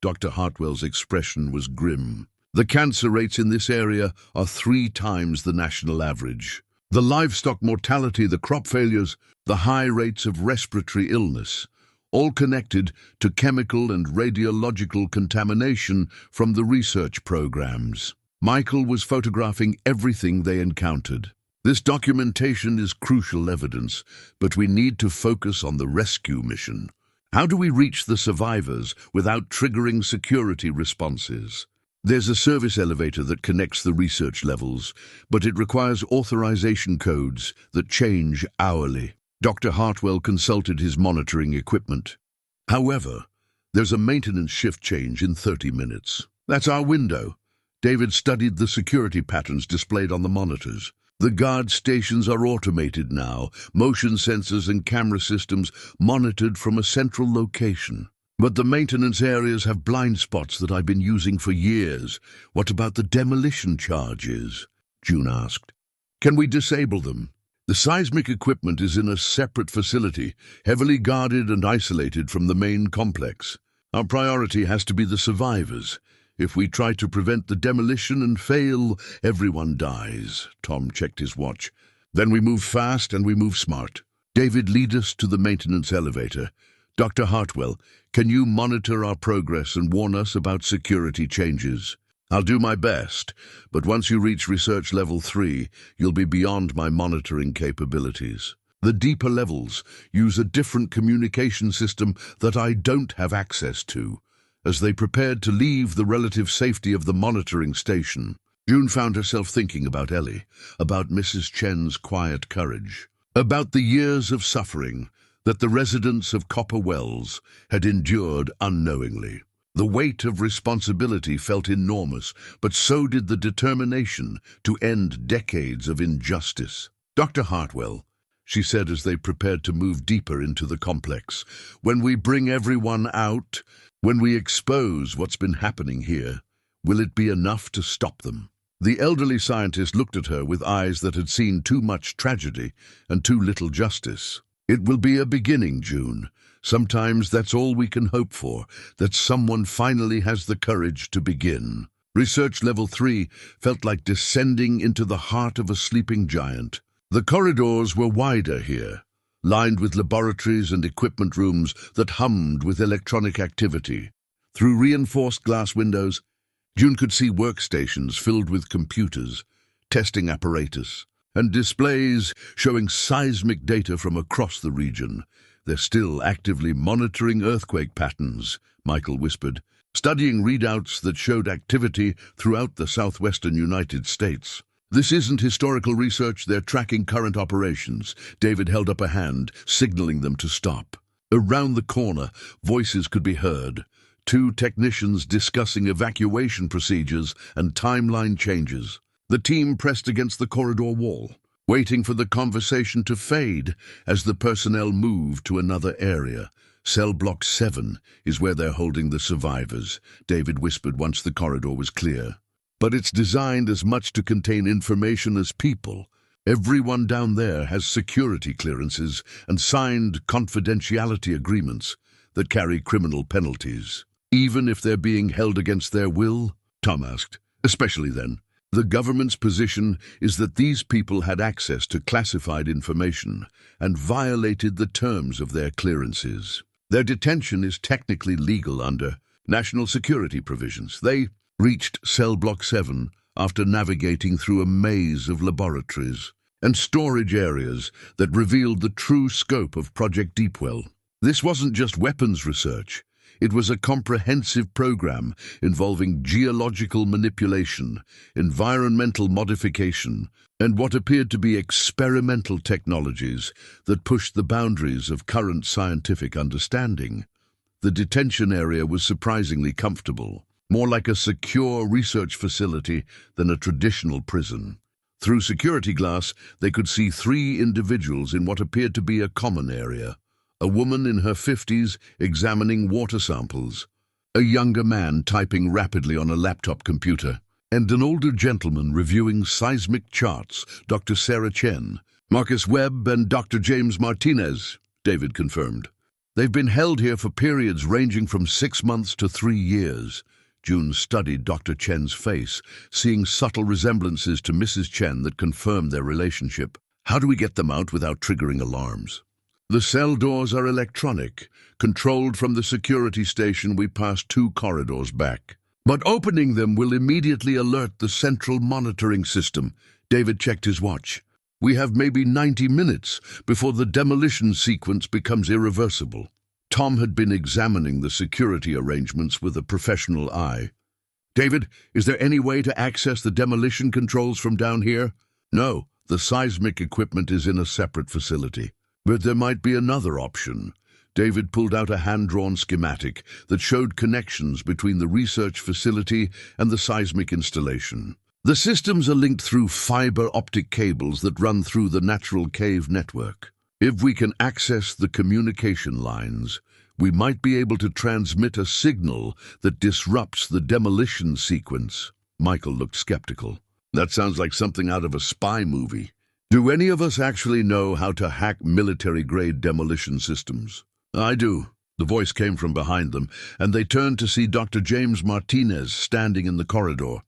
Dr. Hartwell's expression was grim. The cancer rates in this area are 3 times the national average. The livestock mortality, the crop failures, the high rates of respiratory illness, all connected to chemical and radiological contamination from the research programs. Michael was photographing everything they encountered. This documentation is crucial evidence, but we need to focus on the rescue mission. How do we reach the survivors without triggering security responses? There's a service elevator that connects the research levels, but it requires authorization codes that change hourly. Dr. Hartwell consulted his monitoring equipment. However, there's a maintenance shift change in 30 minutes. That's our window. David studied the security patterns displayed on the monitors. The guard stations are automated now, motion sensors and camera systems monitored from a central location. But the maintenance areas have blind spots that I've been using for years. What about the demolition charges? June asked. Can we disable them? The seismic equipment is in a separate facility, heavily guarded and isolated from the main complex. Our priority has to be the survivors. If we try to prevent the demolition and fail, everyone dies. Tom checked his watch. Then we move fast and we move smart. David, lead us to the maintenance elevator. Dr. Hartwell, can you monitor our progress and warn us about security changes? I'll do my best, but once you reach research level 3, you'll be beyond my monitoring capabilities. The deeper levels use a different communication system that I don't have access to. As they prepared to leave the relative safety of the monitoring station, June found herself thinking about Ellie, about Mrs. Chen's quiet courage, about the years of suffering that the residents of Copper Wells had endured unknowingly. The weight of responsibility felt enormous, but so did the determination to end decades of injustice. Dr. Hartwell, she said as they prepared to move deeper into the complex, when we bring everyone out, when we expose what's been happening here, will it be enough to stop them? The elderly scientist looked at her with eyes that had seen too much tragedy and too little justice. It will be a beginning, June. Sometimes that's all we can hope for, that someone finally has the courage to begin. Research level 3 felt like descending into the heart of a sleeping giant. The corridors were wider here, lined with laboratories and equipment rooms that hummed with electronic activity. Through reinforced glass windows, June could see workstations filled with computers, testing apparatus, and displays showing seismic data from across the region. They're still actively monitoring earthquake patterns, Michael whispered, studying readouts that showed activity throughout the southwestern United States. This isn't historical research, they're tracking current operations. David held up a hand, signaling them to stop. Around the corner, voices could be heard. 2 technicians discussing evacuation procedures and timeline changes. The team pressed against the corridor wall, waiting for the conversation to fade as the personnel moved to another area. Cell Block 7 is where they're holding the survivors, David whispered once the corridor was clear. But it's designed as much to contain information as people. Everyone down there has security clearances and signed confidentiality agreements that carry criminal penalties. Even if they're being held against their will? Tom asked. Especially then. The government's position is that these people had access to classified information and violated the terms of their clearances. Their detention is technically legal under national security provisions. They reached Cell Block 7 after navigating through a maze of laboratories and storage areas that revealed the true scope of Project Deepwell. This wasn't just weapons research. It was a comprehensive program involving geological manipulation, environmental modification, and what appeared to be experimental technologies that pushed the boundaries of current scientific understanding. The detention area was surprisingly comfortable, more like a secure research facility than a traditional prison. Through security glass, they could see 3 individuals in what appeared to be a common area. A woman in her 50s examining water samples, a younger man typing rapidly on a laptop computer, and an older gentleman reviewing seismic charts, Dr. Sarah Chen, Marcus Webb and Dr. James Martinez, David confirmed. They've been held here for periods ranging from 6 months to 3 years. June studied Dr. Chen's face, seeing subtle resemblances to Mrs. Chen that confirmed their relationship. How do we get them out without triggering alarms? The cell doors are electronic, controlled from the security station we passed 2 corridors back. But opening them will immediately alert the central monitoring system. David checked his watch. We have maybe 90 minutes before the demolition sequence becomes irreversible. Tom had been examining the security arrangements with a professional eye. David, is there any way to access the demolition controls from down here? No, the seismic equipment is in a separate facility. But there might be another option. David pulled out a hand-drawn schematic that showed connections between the research facility and the seismic installation. The systems are linked through fiber optic cables that run through the natural cave network. If we can access the communication lines, we might be able to transmit a signal that disrupts the demolition sequence. Michael looked skeptical. That sounds like something out of a spy movie. Do any of us actually know how to hack military-grade demolition systems? I do. The voice came from behind them, and they turned to see Dr. James Martinez standing in the corridor.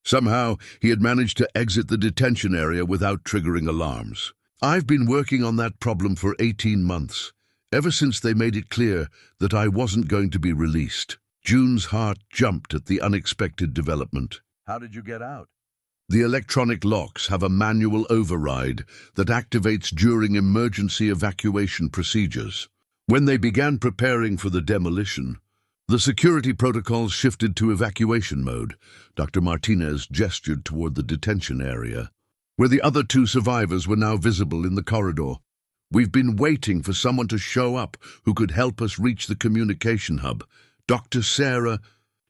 Somehow, he had managed to exit the detention area without triggering alarms. I've been working on that problem for 18 months, ever since they made it clear that I wasn't going to be released. June's heart jumped at the unexpected development. How did you get out? The electronic locks have a manual override that activates during emergency evacuation procedures. When they began preparing for the demolition, the security protocols shifted to evacuation mode. Dr. Martinez gestured toward the detention area, where the other 2 survivors were now visible in the corridor. We've been waiting for someone to show up who could help us reach the communication hub. Dr. Sarah.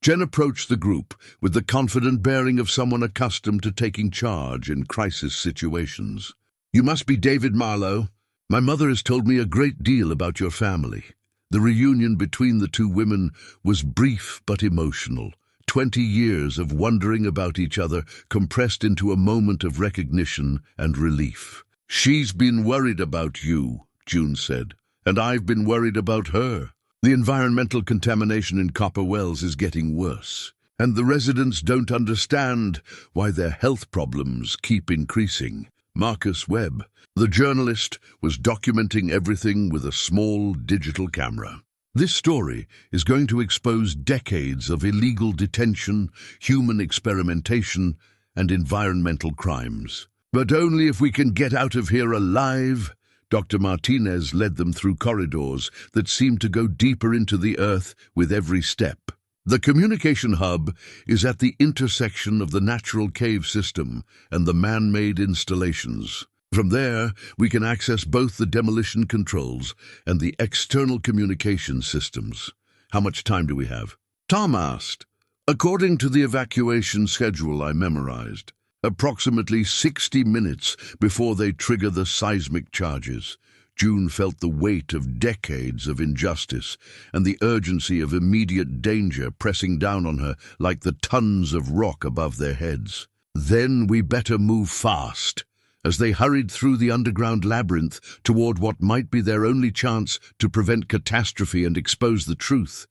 Jen approached the group with the confident bearing of someone accustomed to taking charge in crisis situations. You must be David Marlowe. My mother has told me a great deal about your family. The reunion between the 2 women was brief but emotional. 20 years of wondering about each other compressed into a moment of recognition and relief. She's been worried about you, June said, and I've been worried about her. The environmental contamination in Copper Wells is getting worse, and the residents don't understand why their health problems keep increasing. Marcus Webb, the journalist, was documenting everything with a small digital camera. This story is going to expose decades of illegal detention, human experimentation, and environmental crimes. But only if we can get out of here alive. Dr. Martinez led them through corridors that seemed to go deeper into the earth with every step. The communication hub is at the intersection of the natural cave system and the man-made installations. From there, we can access both the demolition controls and the external communication systems. How much time do we have? Tom asked. According to the evacuation schedule I memorized, approximately 60 minutes before they trigger the seismic charges. June felt the weight of decades of injustice and the urgency of immediate danger pressing down on her like the tons of rock above their heads. Then we better move fast. As they hurried through the underground labyrinth toward what might be their only chance to prevent catastrophe and expose the truth,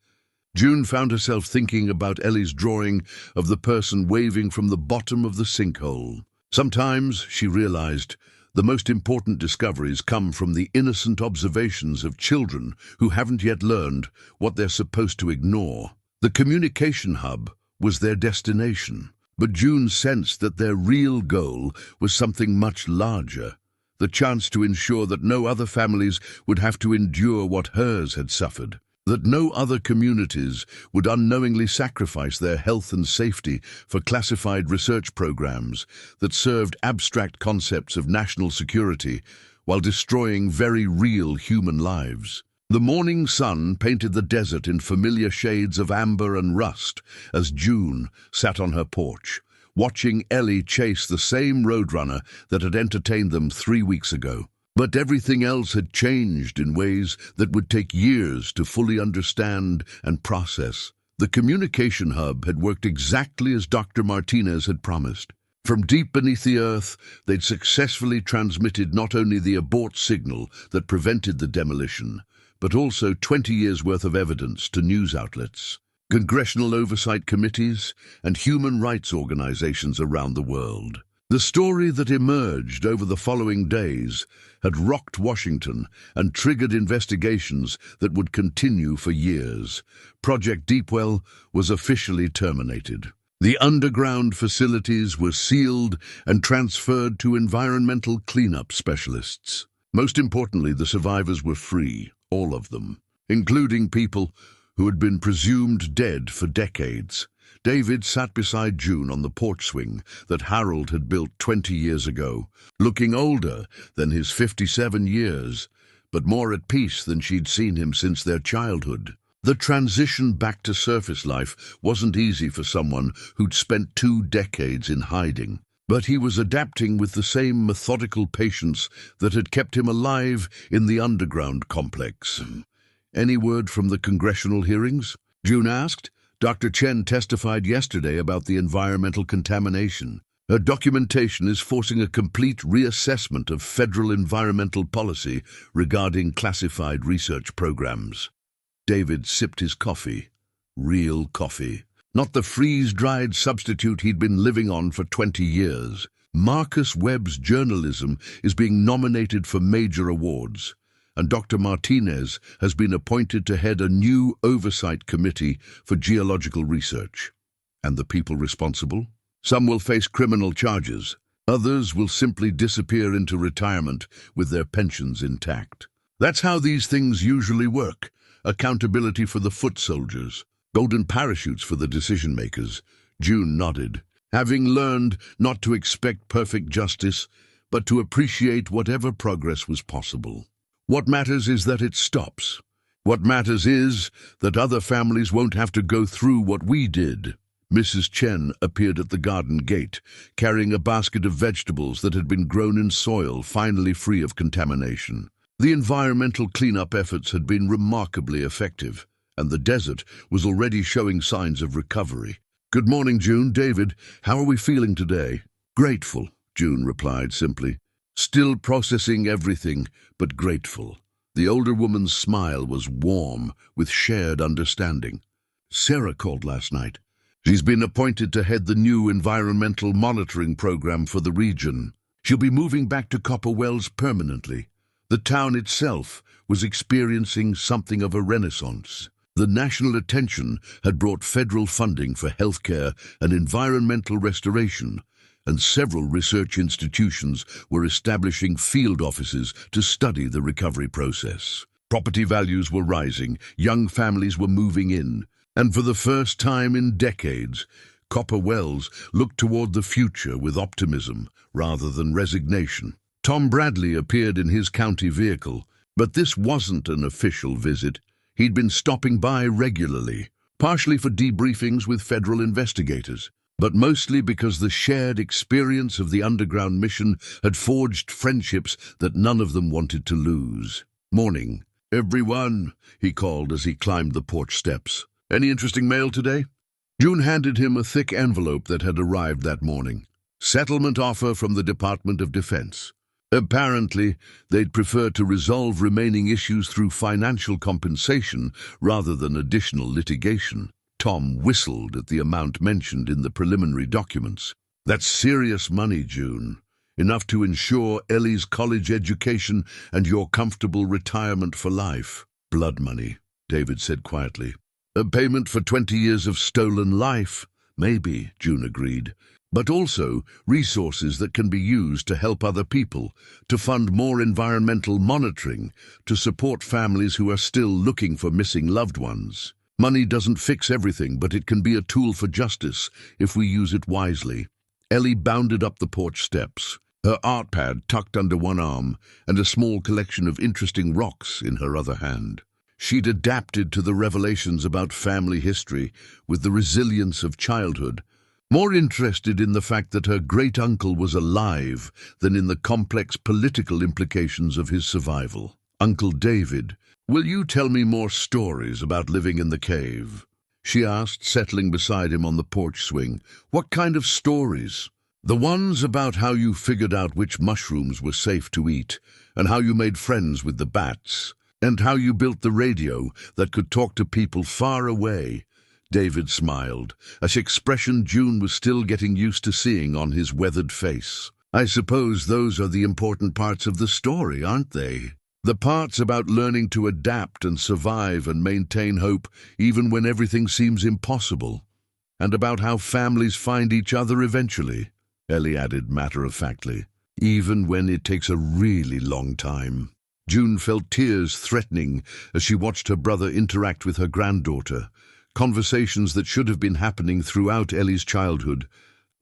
June found herself thinking about Ellie's drawing of the person waving from the bottom of the sinkhole. Sometimes, she realized, the most important discoveries come from the innocent observations of children who haven't yet learned what they're supposed to ignore. The communication hub was their destination, but June sensed that their real goal was something much larger, the chance to ensure that no other families would have to endure what hers had suffered, that no other communities would unknowingly sacrifice their health and safety for classified research programs that served abstract concepts of national security while destroying very real human lives. The morning sun painted the desert in familiar shades of amber and rust as June sat on her porch, watching Ellie chase the same roadrunner that had entertained them 3 weeks ago. But everything else had changed in ways that would take years to fully understand and process. The communication hub had worked exactly as Dr. Martinez had promised. From deep beneath the earth, they'd successfully transmitted not only the abort signal that prevented the demolition, but also 20 years' worth of evidence to news outlets, congressional oversight committees, and human rights organizations around the world. The story that emerged over the following days had rocked Washington and triggered investigations that would continue for years. Project Deepwell was officially terminated. The underground facilities were sealed and transferred to environmental cleanup specialists. Most importantly, the survivors were free, all of them, including people who had been presumed dead for decades. David sat beside June on the porch swing that Harold had built 20 years ago, looking older than his 57 years, but more at peace than she'd seen him since their childhood. The transition back to surface life wasn't easy for someone who'd spent 2 decades in hiding, but he was adapting with the same methodical patience that had kept him alive in the underground complex. "Any word from the congressional hearings?" June asked. Dr. Chen testified yesterday about the environmental contamination. Her documentation is forcing a complete reassessment of federal environmental policy regarding classified research programs. David sipped his coffee. Real coffee. Not the freeze-dried substitute he'd been living on for 20 years. Marcus Webb's journalism is being nominated for major awards, and Dr. Martinez has been appointed to head a new oversight committee for geological research. And the people responsible? Some will face criminal charges. Others will simply disappear into retirement with their pensions intact. That's how these things usually work. Accountability for the foot soldiers. Golden parachutes for the decision-makers. June nodded, having learned not to expect perfect justice, but to appreciate whatever progress was possible. What matters is that it stops. What matters is that other families won't have to go through what we did. Mrs. Chen appeared at the garden gate, carrying a basket of vegetables that had been grown in soil finally free of contamination. The environmental cleanup efforts had been remarkably effective, and the desert was already showing signs of recovery. "Good morning, June. David, how are we feeling today?" "Grateful," June replied simply. "Still processing everything, but grateful." The older woman's smile was warm, with shared understanding. "Sarah called last night. She's been appointed to head the new environmental monitoring program for the region. She'll be moving back to Copper Wells permanently." The town itself was experiencing something of a renaissance. The national attention had brought federal funding for healthcare and environmental restoration, and several research institutions were establishing field offices to study the recovery process. Property values were rising, young families were moving in, and for the first time in decades, Copper Wells looked toward the future with optimism rather than resignation. Tom Bradley appeared in his county vehicle, but this wasn't an official visit. He'd been stopping by regularly, partially for debriefings with federal investigators, but mostly because the shared experience of the underground mission had forged friendships that none of them wanted to lose. "Morning, everyone," he called as he climbed the porch steps. "Any interesting mail today?" June handed him a thick envelope that had arrived that morning. Settlement offer from the Department of Defense. Apparently, they'd prefer to resolve remaining issues through financial compensation rather than additional litigation. Tom whistled at the amount mentioned in the preliminary documents. "That's serious money, June. Enough to ensure Ellie's college education and your comfortable retirement for life." "Blood money," David said quietly. "A payment for 20 years of stolen life?" "Maybe," June agreed. "But also resources that can be used to help other people, to fund more environmental monitoring, to support families who are still looking for missing loved ones. Money doesn't fix everything, but it can be a tool for justice if we use it wisely." Ellie bounded up the porch steps, her art pad tucked under one arm and a small collection of interesting rocks in her other hand. She'd adapted to the revelations about family history with the resilience of childhood, more interested in the fact that her great-uncle was alive than in the complex political implications of his survival. "Uncle David, will you tell me more stories about living in the cave?" she asked, settling beside him on the porch swing. "What kind of stories?" "The ones about how you figured out which mushrooms were safe to eat, and how you made friends with the bats. And how you built the radio that could talk to people far away. David smiled, an expression June was still getting used to seeing on his weathered face. I suppose those are the important parts of the story, aren't they? The parts about learning to adapt and survive and maintain hope even when everything seems impossible. And about how families find each other eventually, Ellie added matter-of-factly, even when it takes a really long time. June felt tears threatening as she watched her brother interact with her granddaughter, conversations that should have been happening throughout Ellie's childhood,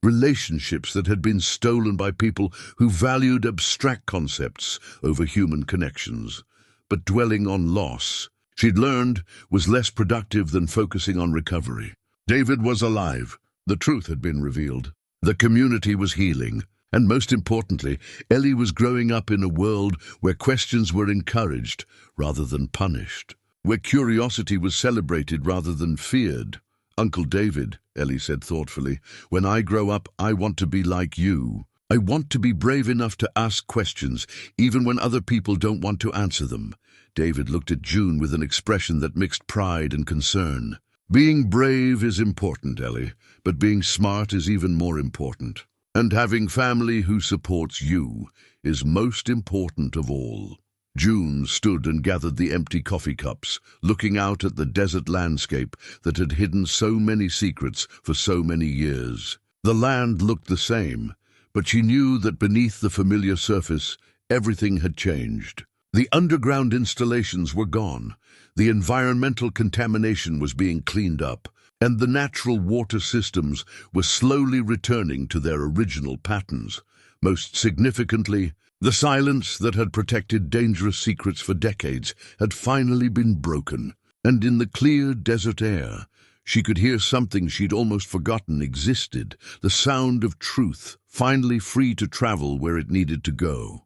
relationships that had been stolen by people who valued abstract concepts over human connections. But dwelling on loss, she'd learned, was less productive than focusing on recovery. David was alive. The truth had been revealed. The community was healing. And most importantly, Ellie was growing up in a world where questions were encouraged rather than punished, where curiosity was celebrated rather than feared. Uncle David, Ellie said thoughtfully, when I grow up, I want to be like you. I want to be brave enough to ask questions, even when other people don't want to answer them. David looked at June with an expression that mixed pride and concern. Being brave is important, Ellie, but being smart is even more important. And having family who supports you is most important of all. June stood and gathered the empty coffee cups, looking out at the desert landscape that had hidden so many secrets for so many years. The land looked the same, but she knew that beneath the familiar surface, everything had changed. The underground installations were gone, the environmental contamination was being cleaned up, and the natural water systems were slowly returning to their original patterns. Most significantly, the silence that had protected dangerous secrets for decades had finally been broken, and in the clear desert air, she could hear something she'd almost forgotten existed, the sound of truth, finally free to travel where it needed to go.